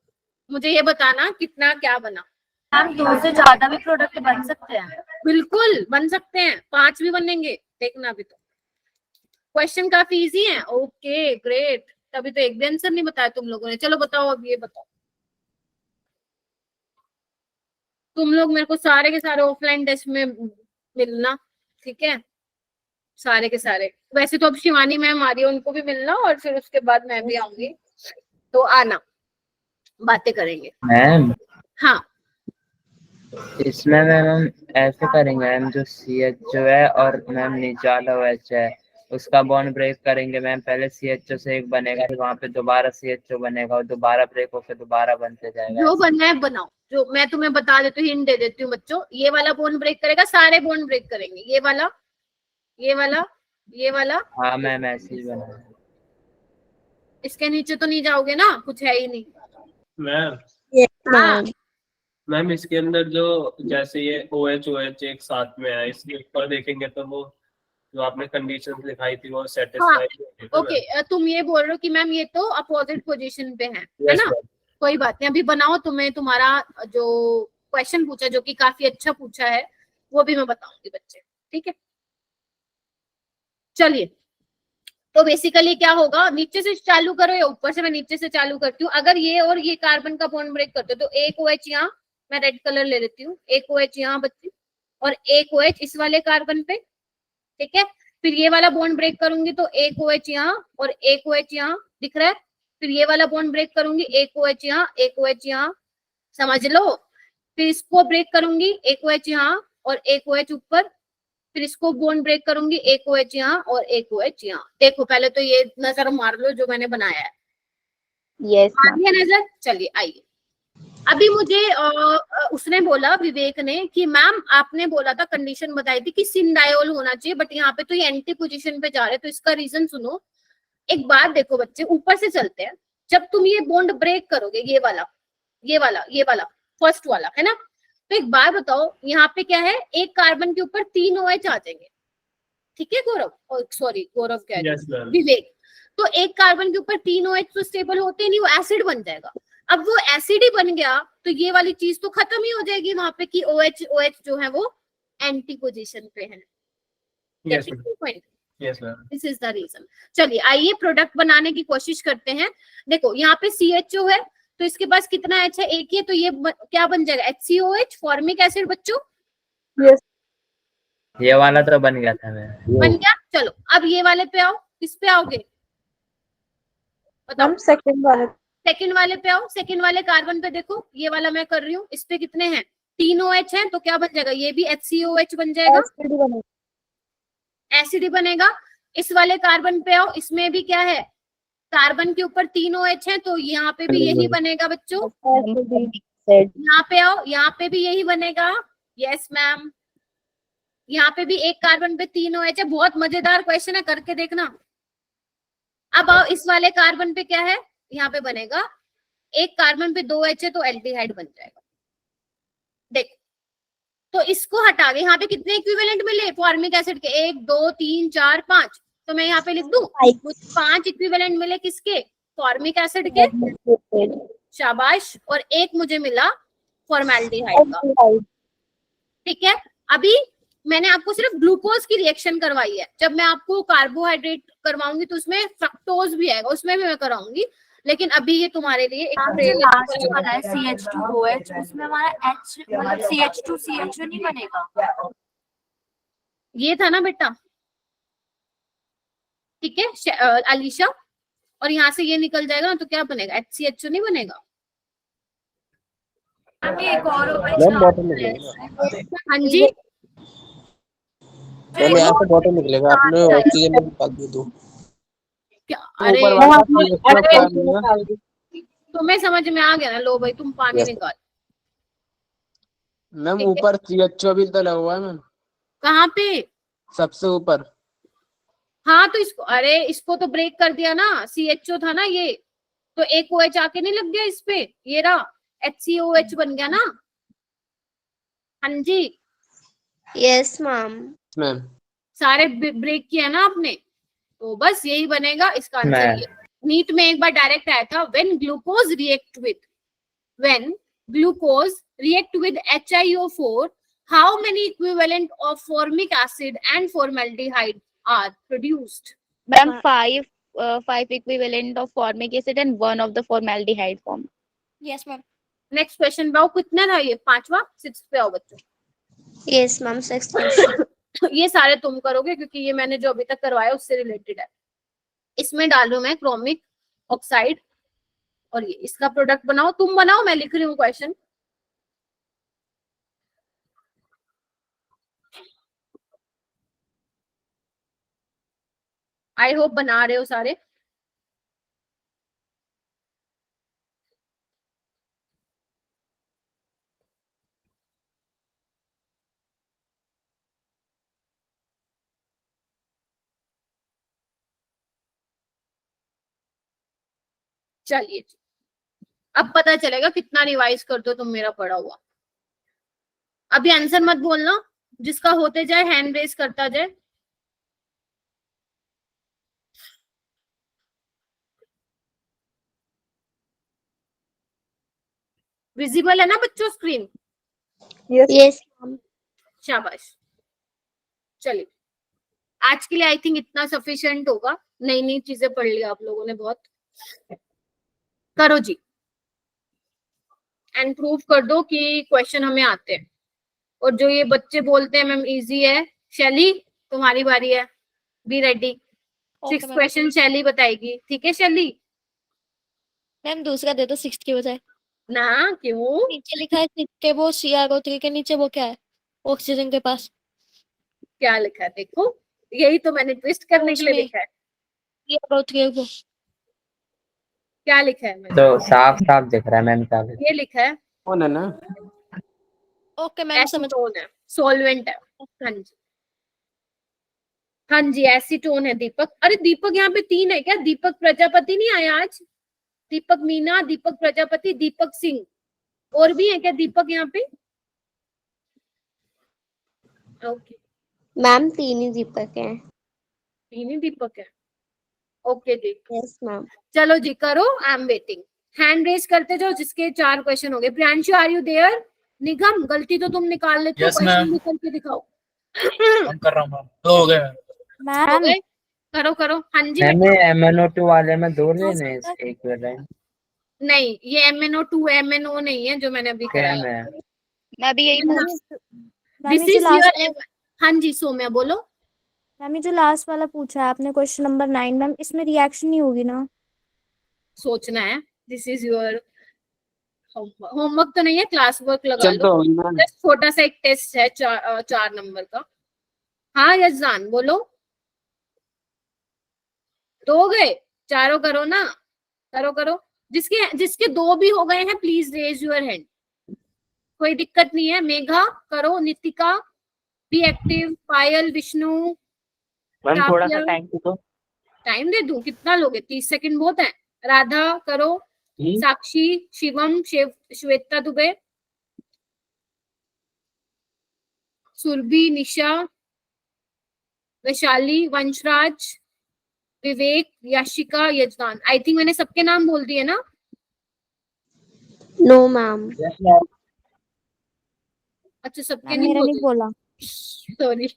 मुझे ये बताना कितना क्या बना। मैम 2 से ज्यादा भी प्रोडक्ट बन सकते हैं? बिल्कुल बन सकते हैं, 5 भी बनेंगे, देखना अभी तो। क्वेश्चन काफी इजी है। ओके ग्रेट, तभी तो एक भी आंसर नहीं बताया तुम लोगों ने। चलो बताओ, अब ये बताओ तुम लोग मेरे को सारे के सारे ऑफलाइन टेस्ट में मिलना, ठीक है, सारे के सारे। वैसे तो अब शिवानी मैम आ रही है, उनको भी मिलना, और फिर उसके बाद मैं भी आऊंगी, तो आना, बातें करेंगे। मैम हाँ इसमें मैम ऐसे करेंगे मैम, जो CH जो है और मैम नीचे वाला OH है उसका बॉन्ड ब्रेक करेंगे मैम। पहले CHO से एक बनेगा, फिर वहाँ पे दोबारा CHO बनेगा और दोबारा ब्रेक होकर दोबारा बनते जाएगा। जो बनना है बनाओ, जो मैं तुम्हें बता देती हूँ, हिंट दे देती हूँ बच्चों। ये वाला बॉन्ड ब्रेक करेगा, सारे बॉन्ड ब्रेक करेंगे, ये वाला, ये वाला, ये वाला। हाँ मैम ऐसे ही बना है। इसके नीचे तो नहीं जाओगे ना, कुछ है ही नहीं। मैम मैम इसके अंदर जो जैसे ये OH एक साथ में है, इसके ऊपर देखेंगे तो वो जो आपने कंडीशंस लिखाई थी वो सेटिस्फाई। ओके तुम ये बोल रहे हो कि मैम ये तो अपोजिट पोजीशन पे है ना? कोई बात नहीं, अभी बनाओ, तुम्हें तुम्हारा जो क्वेश्चन पूछा, जो कि काफी अच्छा पूछा है, वो भी मैं बताऊंगी बच्चे, ठीक है। चलिए तो बेसिकली क्या होगा, नीचे से चालू करो या ऊपर से? मैं नीचे से चालू करती हूँ। अगर ये और ये कार्बन का बॉन्ड ब्रेक करते हो तो एक OH यहाँ, मैं रेड कलर ले लेती हूँ, एक OH यहाँ बच्ची, और एक OH इस वाले कार्बन पे, ठीक है। फिर ये वाला बॉन्ड ब्रेक करूंगी तो एक OH यहाँ और एक OH यहाँ, दिख रहा है। फिर ये वाला बॉन्ड ब्रेक करूंगी, एक OH यहाँ, एक OH यहाँ, समझ लो। फिर इसको ब्रेक करूंगी, एक OH यहाँ और एक OH ऊपर। फिर इसको बॉन्ड ब्रेक करूंगी, एक OH यहाँ और एक OH यहाँ। देखो पहले तो ये नजर मार लो जो मैंने बनाया है। यस नजर। चलिए आइए, अभी मुझे उसने बोला, विवेक ने, कि मैम आपने बोला था, कंडीशन बताई थी कि सिंडायोल होना चाहिए, बट यहाँ पे तो ये एंटी पोजीशन पे जा रहे, तो इसका रीजन सुनो। एक बात देखो बच्चे, ऊपर से चलते हैं। जब तुम ये बॉन्ड ब्रेक करोगे, ये वाला, ये वाला, ये वाला, फर्स्ट वाला है ना, तो एक बात बताओ, यहाँ पे क्या है, एक कार्बन के ऊपर 3 OH आ जाएंगे, ठीक है गौरव, सॉरी गौरव क्या है, विवेक। तो एक कार्बन के ऊपर 3 OH तो स्टेबल होते नहीं, वो एसिड बन जाएगा। अब वो एसिड ही बन गया तो ये वाली चीज तो खत्म ही हो जाएगी वहां पे कि OH जो है वो एंटी पोजीशन पे है। This is the reason. चलिए आइए प्रोडक्ट बनाने की कोशिश करते हैं। देखो यहाँ पे CHO है, तो इसके पास कितना H है? एक ही है, तो ये क्या बन जाएगा? HCOH, फॉर्मिक एसिड बच्चों। यस ये वाला तो बन गया था मेरा। बन गया। चलो अब ये वाले पे आओ, किस पे आओगे बताओ? सेकंड वाले। सेकंड वाले पे आओ। सेकंड वाले कार्बन पे देखो, ये वाला मैं कर रही हूँ, इस पे कितने हैं? 3 OH हैं, तो क्या बन जाएगा? ये भी HCOH बन जाएगा, एसिड ही बनेगा। इस वाले कार्बन पे आओ, इसमें भी क्या है? कार्बन के ऊपर 3 OH हैं, तो यहाँ पे भी यही बनेगा बच्चों। यहाँ पे आओ, यहाँ पे भी यही बनेगा। Yes ma'am. यहाँ पे भी एक कार्बन पे 3 OH है। बहुत मजेदार क्वेश्चन है, करके देखना। अब आओ इस वाले कार्बन पे क्या है, यहाँ पे बनेगा एक कार्बन पे 2 OH है तो एल्डिहाइड बन जाएगा। देख, तो इसको हटा के यहाँ पे कितने इक्विवेलेंट मिले फॉर्मिक एसिड के, 1 2 3 4 5, तो मैं यहाँ पे लिख दूं 5 इक्विवेलेंट मिले किसके, फॉर्मिक एसिड के, शाबाश, और एक मुझे मिला फॉर्मेल्डिहाइड का। ठीक है, अभी मैंने आपको सिर्फ ग्लूकोज की रिएक्शन करवाई है, जब मैं आपको कार्बोहाइड्रेट करवाऊंगी तो उसमें फ्रक्टोज भी आएगा, उसमें भी मैं कराऊंगी, लेकिन अभी ये तुम्हारे लिए एक CH2OH, उसमें हमारा H मतलब CH2CH नहीं बनेगा। ये था ना बेटा, ठीक है अलीशा, और यहाँ से ये निकल जाएगा ना तो क्या बनेगा, HCHO नहीं बनेगा। एक और मैम बॉटल निकलेगा, हाँ जी, मैम यहाँ से बॉटल निकलेगा, आपने ऑक्सीजन में निकाल दिया दो। क्या, अरे ऊपर वाला CH2 तुम्हें समझ में आ गया ना, लो भाई तुम पानी Yes. निकाल। मैम ठीक है। ऊपर CH2 भी तो लगा हुआ है मैम, कहाँ पे, सबसे ऊपर। हाँ तो इसको, अरे इसको तो ब्रेक कर दिया ना, CHO था ना ये, तो एक OH आके नहीं लग गया इस पे, ये रहा HCOH बन गया ना। हाँ जी, यस मैम। मैम सारे ब्रेक किया ना आपने, तो बस यही बनेगा इसका आंसर। मैम। ये नीट में एक बार डायरेक्ट आया था, when glucose react with HiO4, how many equivalent of formic acid and formaldehyde are produced? Ma'am, five equivalent of formic acid and 1 of the formaldehyde form. Yes ma'am. Next question पाओ, कितना था ये, 5वां, 6 पे आओ बच्चों। Yes ma'am, 6 question. ये सारे तुम करोगे क्योंकि ये मैंने जो अभी तक करवाया उससे रिलेटेड है। इसमें डालू मैं क्रोमिक ऑक्साइड, और ये इसका प्रोडक्ट बनाओ, तुम बनाओ, मैं लिख रही हूँ क्वेश्चन। आई होप बना रहे हो सारे। चलिए, अब पता चलेगा कितना रिवाइज कर दो तुम मेरा पढ़ा हुआ। अभी आंसर मत बोलना, जिसका होते जाए हैंड रेस करता जाए। विजिबल है ना बच्चों स्क्रीन? Yes ma'am. शाबाश। चलिए, आज के लिए आई थिंक इतना सफिशिएंट होगा, नई नई चीजें पढ़ लिया आप लोगों ने बहुत। करो जी, एंड प्रूव कर दो कि क्वेश्चन हमें आते हैं। और जो ये बच्चे बोलते हैं मैम इजी है, शैली तुम्हारी बारी है, बी रेडी। 6 क्वेश्चन शैली बताएगी, ठीक है शैली? मैम दूसरा दे दो 6 के बजाय। ना क्यों? नीचे लिखा है 6 के, वो CrO3 के नीचे वो क्या है, ऑक्सीजन के पास क्या लिखा है देखो, यही तो मैंने ट्विस्ट करने के लिए लिखा है। CrO3 को क्या लिखा है मैंने? तो साफ साफ दिख रहा है मैम, क्या ये लिखा है कौन है ना? ओके मैम समझ। एसीटोन है, सॉल्वेंट है। हाँ जी, हाँ जी एसीटोन है दीपक। अरे दीपक यहाँ पे 3 है क्या? दीपक प्रजापति नहीं आया आज? दीपक मीना, दीपक प्रजापति, दीपक सिंह, और भी है क्या दीपक यहाँ पे? ओके, मैम 3 ही दीपक है। 3 ही दीपक है, ओके जी। Yes ma'am. चलो जी करो, I am waiting. Hand raise करते जाओ जिसके 4 क्वेश्चन हो गए। Priyanshu are you there? Nigam गलती तो तुम निकाल लेते हो, Yes, क्वेश्चन ma'am. निकल के दिखाओ। हम कर रहा हूँ मैम, 2 हो गए मैम। हो गए? करो करो। हाँ जी मैम बेटा। ये MnO2 वाले में 2 लेने हैं इसके इक्विवेलेंट। नहीं, ये MnO2 MnO नहीं है जो मैंने अभी क्या कराया। है? मैं भी यही मैम दिस ये इज जो लास्ट योर। हाँ जी सोम्या बोलो। मैम ये जो लास्ट वाला पूछा है आपने क्वेश्चन नंबर 9, मैम इसमें रिएक्शन नहीं होगी ना? सोचना है, दिस इज योर होमवर्क तो नहीं है, क्लास वर्क लगा चल लो। तो होगी मैम। बस छोटा सा एक टेस्ट है 4 नंबर का। हाँ यजान बोलो। 2 हो गए, 4 करो ना, करो करो। जिसके 2 भी हो गए हैं प्लीज रेज योर हैंड, कोई दिक्कत नहीं है। मेघा करो, Nitika, be active. Payal, Vishnu, ma'am थोड़ा सा काव्या। टाइम दो। टाइम दे दूं? कितना लोगे? 30 सेकंड बहुत है। राधा करो। साक्षी, शिवम, श्वेता दुबे, सुरभि, निशा, वैशाली, वंशराज, विवेक, याशिका, यजदान। आई थिंक मैंने सबके नाम बोल दिए ना? No ma'am. अच्छा, सबके मैम नहीं मेरा नहीं बोले। बोला। Sorry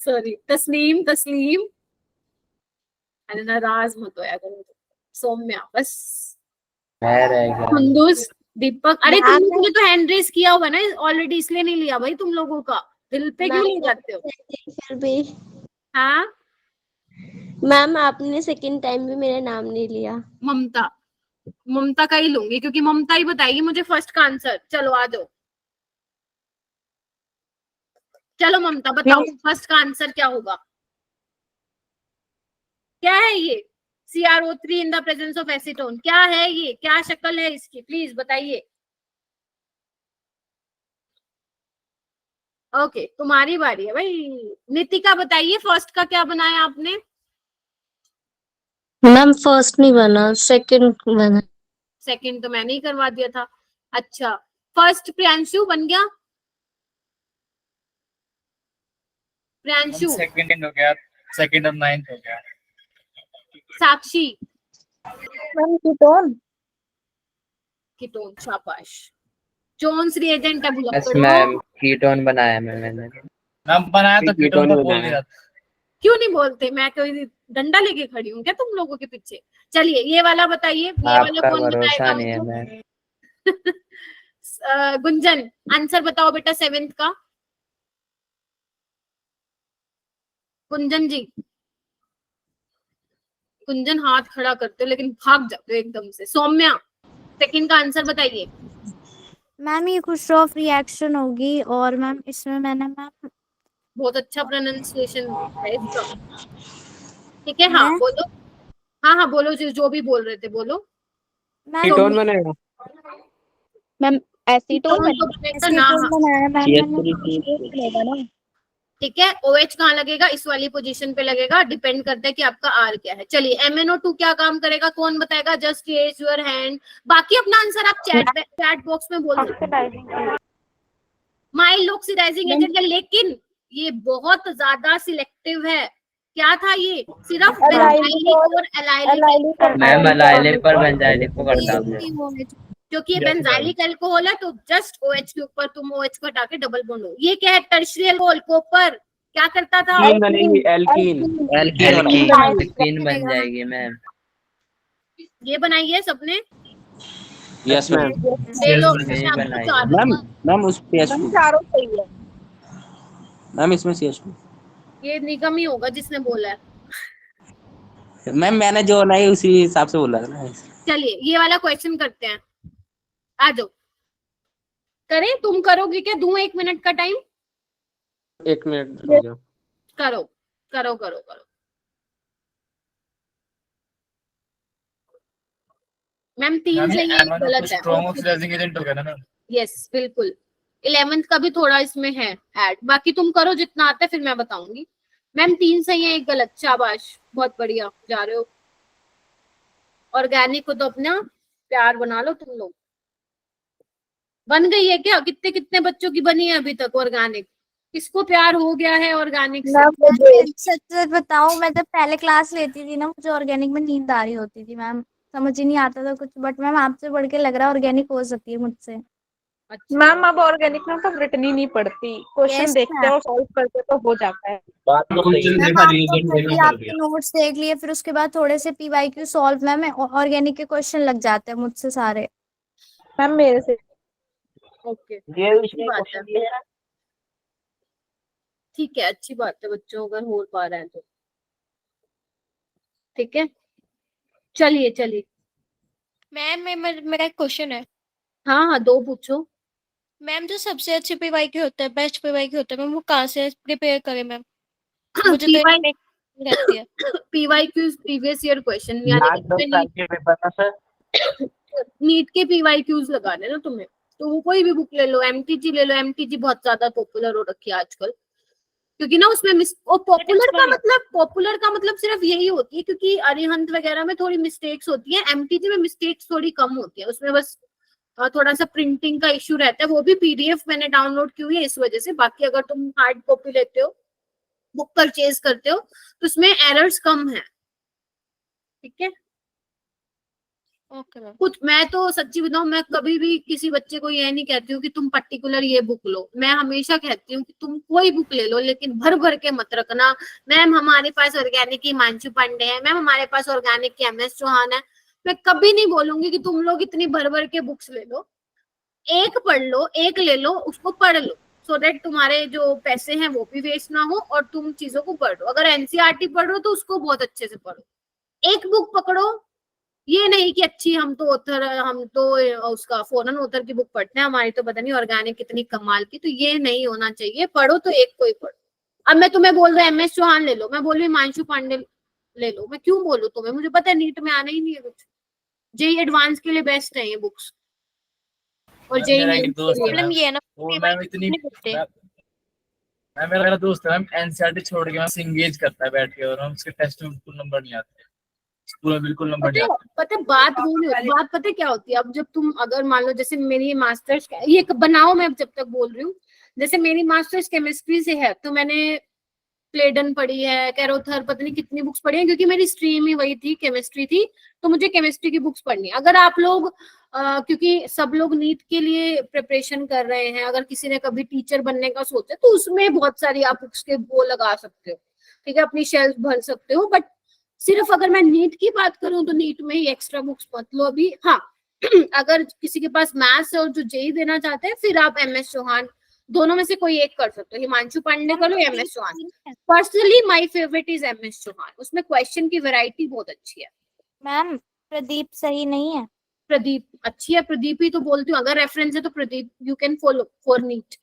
sorry. तस्लीम, तस्लीम, अरे नाराज मत होया करो। सौम्या, बस। मैं रह गया। कुंदूस, दीपक। अरे तुम मैम लोगों ने तो हैंड रेस किया हुआ ना ऑलरेडी, इसलिए नहीं लिया भाई तुम लोगों का। दिल पे क्यों ले जाते हो? फिर भी हाँ। मैम आपने सेकंड टाइम भी मेरा नाम नहीं लिया। ममता, ममता का ही लूंगी क्योंकि ममता ही बताएगी मुझे फर्स्ट का आंसर। चलो आ जाओ। चलो ममता बताओ फर्स्ट का आंसर क्या होगा? क्या है ये? CrO3 in the presence of acetone. क्या है ये? क्या शक्ल है इसकी? प्लीज बताइए। ओके, तुम्हारी बारी है भाई। नितिका बताइए फर्स्ट का क्या बनाया आपने? मैम फर्स्ट नहीं बना, सेकंड बना। सेकंड तो मैंने ही करवा दिया था। अच्छा, फर्स्ट प्रियांशु बन गया। प्रियांशु। सेकंड हो गया, सेकंड और 9th हो गया। साक्षी। Ma'am ketone. कीटोन, शाबाश। जोन्स रिएजेंट है यस मैम, कीटोन बनाया मैंने। मैम बनाया तो कीटोन तो बोल बनाया। दिया। क्यों नहीं बोलते? मैं कोई डंडा लेके खड़ी हूँ क्या तुम लोगों के पीछे? चलिए ये वाला बताइए। ये वाला आपका कौन भरोसा बताएगा नहीं है मुझे? मैम। गुंजन, आंसर बताओ बेटा 7th का। गुंजन जी। गुंजन हाथ खड़ा करते हो लेकिन भाग जाते हो एकदम से। सौम्या, सेकंड का आंसर बताइए। मैम ये कुछ ऑफ रिएक्शन होगी और मैम इसमें मैंने मैम बहुत अच्छा प्रोनाउंसिएशन है इसका। ठीक है, हाँ बोलो। हाँ बोलो, जो भी बोल रहे थे बोलो। कीटोन बनेगा मैम एसीटोन कीटोन तो बनेगा ना। हाँ। ठीक है, OH कहाँ लगेगा? इस वाली पोजीशन पे लगेगा। डिपेंड करता है कि आपका R क्या है। चलिए MnO2 क्या काम करेगा? कौन बताएगा? Just raise your hand. बाकी अपना आंसर आप चैट बॉक्स में बोल दो। माइल्ड ऑक्सीडाइजिंग एजेंट है, लेकिन ये बहुत ज्यादा सिलेक्टिव है। क्या था ये? सिर्फ बेंजाइलिक और एलाइलिक। मैम अलाइलिक पर बेंजाइलिक को करता हूँ। क्योंकि ये बेंजाइलिक अल्कोहल है तो जस्ट OH के ऊपर तुम OH को हटा के डबल बॉन्ड हो। ये क्या है? Tertiary alcohol. कॉपर क्या करता था? एल्कीन बन जाएगी मैम। ये बनाई है सबने? Yes ma'am. ले लो। मैम उस CH2 चारों सही है। मैम इसमें CH2 ये निगम ही होगा जिसने बोला है। मैम मैंने जो नहीं उसी हिसाब से बोला ना। चलिए ये वाला क्वेश्चन करते हैं। आ जाओ। करें? तुम करोगे क्या? दूं 1 मिनट का टाइम? 1 मिनट हो गया। करो करो करो करो। मैम 3 से ये गलत है। स्ट्रॉन्ग ऑक्सीडाइजिंग एजेंट हो गया ना मैम। यस बिल्कुल। 11th का भी थोड़ा इसमें है ऐड। बाकी तुम करो जितना आता है, फिर मैं बताऊंगी। मैम 3 सही है, 1 गलत। शाबाश, बहुत बढ़िया जा रहे हो। ऑर्गेनिक को तो अपना प्यार बना लो तुम लोग। बन गई है क्या? कितने कितने बच्चों की बनी है अभी तक ऑर्गेनिक? किसको प्यार हो गया है ऑर्गेनिक से? सच सच बताऊं, मैं जब पहले क्लास लेती थी ना, मुझे ऑर्गेनिक में नींद आ रही होती थी मैम। समझ ही नहीं आता था कुछ। बट मैम आपसे बढ़ के लग रहा है ऑर्गेनिक हो सकती है मुझसे। अच्छा। मैम अब ऑर्गेनिक में तो रिटनी नहीं पड़ती, क्वेश्चन देखते और सॉल्व करते तो हो जाता है। मैम आपके नोट्स देख लिए, फिर उसके बाद थोड़े से PYQ सॉल्व मैम ऑर्गेनिक के क्वेश्चन लग जाते हैं मुझसे सारे। मैम मेरे से। ओके, अच्छी बात है। ठीक है, अच्छी बात है बच्चों अगर हो पा रहे हैं तो। ठीक है, चलिए चलिए। मैम मेरा एक क्वेश्चन है। हाँ 2 पूछो। मैम जो सबसे अच्छे PYQ होता है, बेस्ट PYQ होता है मैम, वो कहाँ से प्रिपेयर करें मैम? मुझे तो रहती है। PYQ प्रीवियस ईयर क्वेश्चन, यानी नीट के PYQs लगाने ना तुम्हें। तो वो कोई भी बुक ले लो, MTG ले लो, MTG बहुत ज्यादा पॉपुलर हो रखी है आजकल, क्योंकि ना उसमें पॉपुलर का मतलब सिर्फ यही होती है क्योंकि अरिहंत वगैरह में थोड़ी मिस्टेक्स होती है, MTG में मिस्टेक्स थोड़ी कम होती है, उसमें बस थोड़ा सा प्रिंटिंग का इश्यू रहता है, वो भी PDF मैंने डाउनलोड की हुई है इस वजह से। बाकी अगर तुम हार्ड कॉपी लेते हो, बुक परचेज करते हो, तो उसमें एरर्स कम है, ठीक है। Okay ma'am. कुछ मैं तो सच्ची बताऊं, मैं कभी भी किसी बच्चे को ये नहीं कहती हूँ कि तुम पर्टिकुलर ये बुक लो, मैं हमेशा कहती हूँ कि तुम कोई बुक ले लो, लेकिन भर भर के मत रखना। मैम हमारे पास ऑर्गेनिक की हिमांशु पांडे है, मैम हमारे पास ऑर्गेनिक की MS चौहान है, मैं कभी नहीं बोलूंगी कि तुम लोग इतनी भर भर के बुक्स ले लो। एक पढ़ लो, एक ले लो, उसको पढ़ लो, सो दैट तुम्हारे जो पैसे हैं वो भी वेस्ट ना हो और तुम चीजों को पढ़ो। अगर NCERT पढ़ रहे हो तो उसको बहुत अच्छे से पढ़ो, एक बुक पकड़ो। ये नहीं कि अच्छी हम तो उसका फॉरेन ऑथर की बुक पढ़ते हैं, हमारी तो पता नहीं ऑर्गेनिक कितनी कमाल की, तो ये नहीं होना चाहिए। पढ़ो तो एक कोई पढ़ो। अब मैं तुम्हें बोल रहा हूँ MS चौहान ले लो, मैं बोल रही हिमांशु पांडे ले लो, मैं क्यों बोलूं तुम्हें? मुझे पता है नीट में आना ही नहीं है कुछ, JEE एडवांस के लिए बेस्ट है ये बुक्स, और JEE प्रॉब्लम ये है ना, मेरा दोस्त है मैम, NCERT छोड़ के मैम इंगेज करता है बैठ के, और हम उसके टेस्ट में बिल्कुल नंबर नहीं आते, स्कूल में बिल्कुल नंबर नहीं आते। पता बात वो नहीं होती, बात पता क्या होती है। अब जब तुम अगर मान लो जैसे मेरी मास्टर्स ये बनाओ, मैं जब तक बोल रही हूँ, जैसे मेरी मास्टर्स केमिस्ट्री से है तो मैंने प्लेडन पढ़ी है, कैरोथर, पता नहीं कितनी बुक्स पढ़ी है, क्योंकि मेरी स्ट्रीम ही वही थी, केमिस्ट्री थी, तो मुझे केमिस्ट्री की बुक्स पढ़नी है। अगर आप लोग क्योंकि सब लोग नीट के लिए प्रिपरेशन कर रहे हैं, अगर किसी ने कभी टीचर बनने का सोचा तो उसमें बहुत सारी आप बुक्स के वो लगा सकते हो, ठीक है, अपनी शेल्फ भर सकते हो। बट सिर्फ अगर मैं नीट की बात करूं तो नीट में ही एक्स्ट्रा बुक्स मत लो अभी। हाँ अगर किसी के पास मैथ्स और जो JEE देना चाहते हैं, फिर आप MS चौहान, दोनों में से कोई एक कर सकते हो, हिमांशु पांडे कर लो, MS Chauhan. Personally my favourite is MS Chauhan, उसमें क्वेश्चन की वैरायटी बहुत अच्छी है। मैम प्रदीप सही नहीं है? प्रदीप अच्छी है, प्रदीप ही तो बोलती हूँ, अगर रेफरेंस है तो Pradeep you can follow for NEET.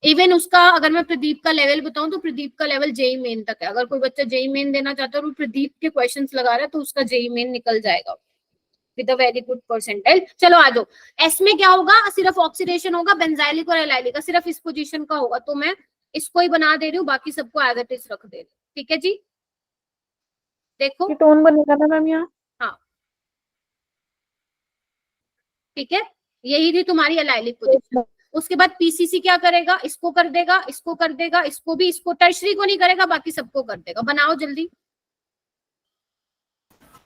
Even उसका अगर मैं प्रदीप का लेवल बताऊं तो प्रदीप का लेवल JEE मेन तक है। अगर कोई बच्चा JEE मेन देना चाहता है और प्रदीप के क्वेश्चंस लगा रहा है तो उसका JEE मेन निकल जाएगा with a very good percentile. चलो आ जाओ, एस में क्या होगा, सिर्फ ऑक्सीडेशन होगा, बेंजाइलिक और एलाइलिक का सिर्फ इस पोजीशन का होगा, तो मैं इसको ही बना दे रही हूँ, बाकी सबको एज इट इज रख दे रही हूँ, ठीक है जी। देखो कीटोन बनेगा ना मैम यहाँ? हाँ ठीक है, यही थी तुम्हारी एलाइलिक पोजीशन। उसके बाद PCC क्या करेगा, इसको कर देगा, इसको कर देगा, इसको भी, इसको टर्शरी को नहीं करेगा, बाकी सबको कर देगा। बनाओ जल्दी,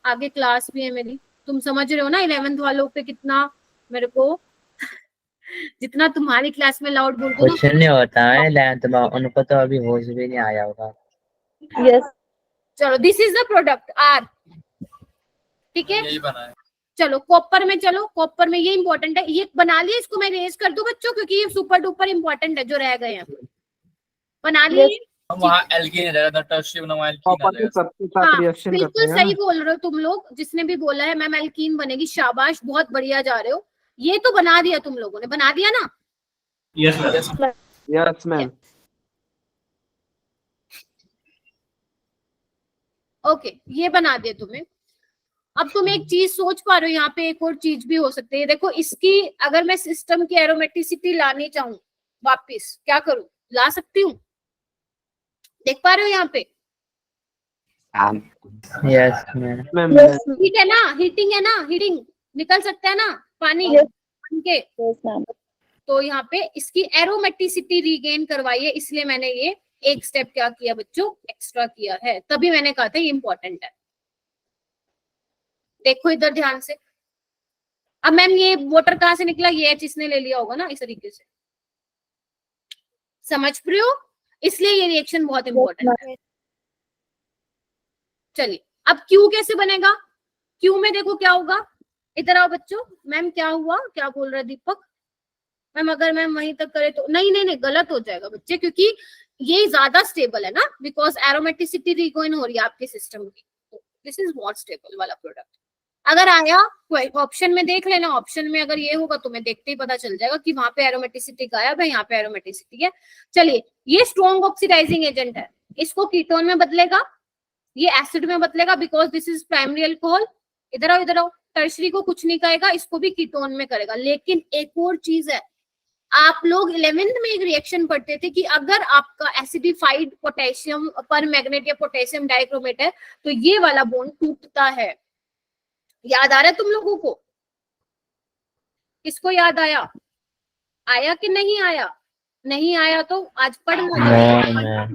आगे क्लास भी है मेरी, तुम समझ रहे हो ना 11th वालों पे कितना मेरे को जितना तुम्हारी क्लास में लाउड बोलते हो कुछ नहीं होता है 11th में, उनको तो अभी होश भी नहीं आया होगा। यस चलो this is the product R, ठीक है। यही बना है। चलो कॉपर में, चलो कॉपर में ये इंपॉर्टेंट है, ये बना लिया, इसको मैं रेज कर दूं बच्चों, क्योंकि ये सुपर डुपर इंपॉर्टेंट है जो रह गए हैं। बना लिए हम वहाँ एल्कीन रहेगा, टर्शियम ना वहाँ एल्कीन आ जाएगा। हाँ बिल्कुल सही बोल रहे हो तुम लोग, जिसने भी बोला है मैम एल्कीन बनेगी, शाबाश, बहुत बढ़िया जा रहे हो। ये तो बना दिया तुम लोगों ने, बना दिया ना? Yes ma'am. ओके ये बना दिया तुम्हें। अब तुम एक चीज सोच पा रहे हो, यहाँ पे एक और चीज भी हो सकती है। देखो इसकी अगर मैं सिस्टम की एरोमेटिसिटी लानी चाहूँ वापिस, क्या करूं, ला सकती हूँ? देख पा रहे हो यहाँ पे? Yes ma'am. हीट है ना, हीटिंग है ना, हीटिंग निकल सकता है ना पानी के। तो यहाँ पे इसकी एरोमेटिसिटी रीगेन करवाई है, इसलिए मैंने ये एक स्टेप क्या किया बच्चों, एक्स्ट्रा किया है, तभी मैंने कहा था ये इंपॉर्टेंट है। देखो इधर ध्यान से। अब मैम ये वाटर कहाँ से निकला, ये H इसने ले लिया होगा ना, इस तरीके से, समझ रहे हो? इसलिए ये रिएक्शन बहुत इंपॉर्टेंट है। चलिए अब Q कैसे बनेगा? Q में देखो क्या होगा, इधर आओ बच्चों। मैम क्या हुआ, क्या बोल रहा है दीपक? मैम अगर मैम वहीं तक करे तो नहीं नहीं नहीं, गलत हो जाएगा बच्चे, क्योंकि ये ज्यादा स्टेबल है ना, बिकॉज एरोमेटिसिटी रिगोइन हो रही है आपके सिस्टम की। दिस इज मोर स्टेबल वाला प्रोडक्ट। अगर आया ऑप्शन में देख लेना, ऑप्शन में अगर ये होगा तो मैं देखते ही पता चल जाएगा कि वहां पे एरोमेटिसिटी गायब है, यहाँ पे एरोमेटिसिटी है। चलिए ये स्ट्रॉन्ग ऑक्सीडाइजिंग एजेंट है, इसको कीटोन में बदलेगा, ये एसिड में बदलेगा, because this is primary alcohol. इधर आओ इधर आओ, टर्शरी को कुछ नहीं करेगा, इसको भी कीटोन में करेगा। लेकिन एक और चीज है, आप लोग 11th में एक रिएक्शन पढ़ते थे कि अगर आपका एसिडिफाइड पोटेशियम पर मैग्नेट या पोटेशियम डाइक्रोमेट है तो ये वाला बॉन्ड टूटता है। याद आ रहा है तुम लोगों को? किसको याद आया? आया कि नहीं आया? नहीं आया तो आज पढ़ना,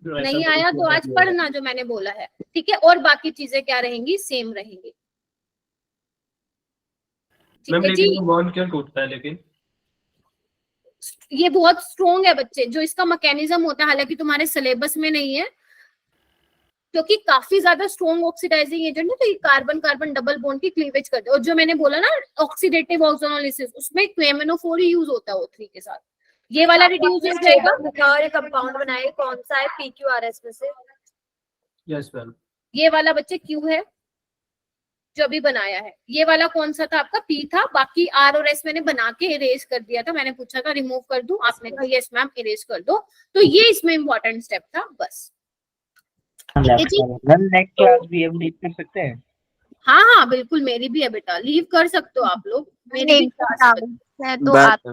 नहीं आया तो आज पढ़ना जो मैंने बोला है, ठीक है। और बाकी चीजें क्या रहेंगी? सेम रहेंगी, ठीक है जी। बॉन्ड क्यों टूटता है? लेकिन ये बहुत स्ट्रॉन्ग है बच्चे, जो इसका मैकेनिज्म होता है, हालांकि तुम्हारे सिलेबस में नहीं है, क्योंकि काफी ज्यादा स्ट्रॉन्ग ऑक्सीडाइजिंग एजेंट है, तो ये कार्बन कार्बन डबल बॉन्ड की क्लीवेज करते हैं। और जो मैंने बोला ना ऑक्सीडेटिव ओजोनोलिसिस, उसमें क्वेमेनोफोर ही यूज होता है O3 के साथ। ये वाला रिड्यूस हो जाएगा। और कंपाउंड बनाए, कौन सा है PQRS में से? यस मैम, ये वाला बच्चे Q है जो अभी बनाया है। ये वाला कौन सा था आपका? P था। बाकी R और S मैंने बना के इरेज कर दिया था। मैंने पूछा था रिमूव कर दूं, आपने कहा यस मैम इरेज कर दो। तो ये इसमें इंपॉर्टेंट स्टेप था बस। मैम नेक्स्ट क्लास भी हम लीव कर सकते हैं? हाँ हाँ बिल्कुल, मेरी भी है बेटा, लीव कर सकते हो आप लोग, मेरी भी क्लास है। तो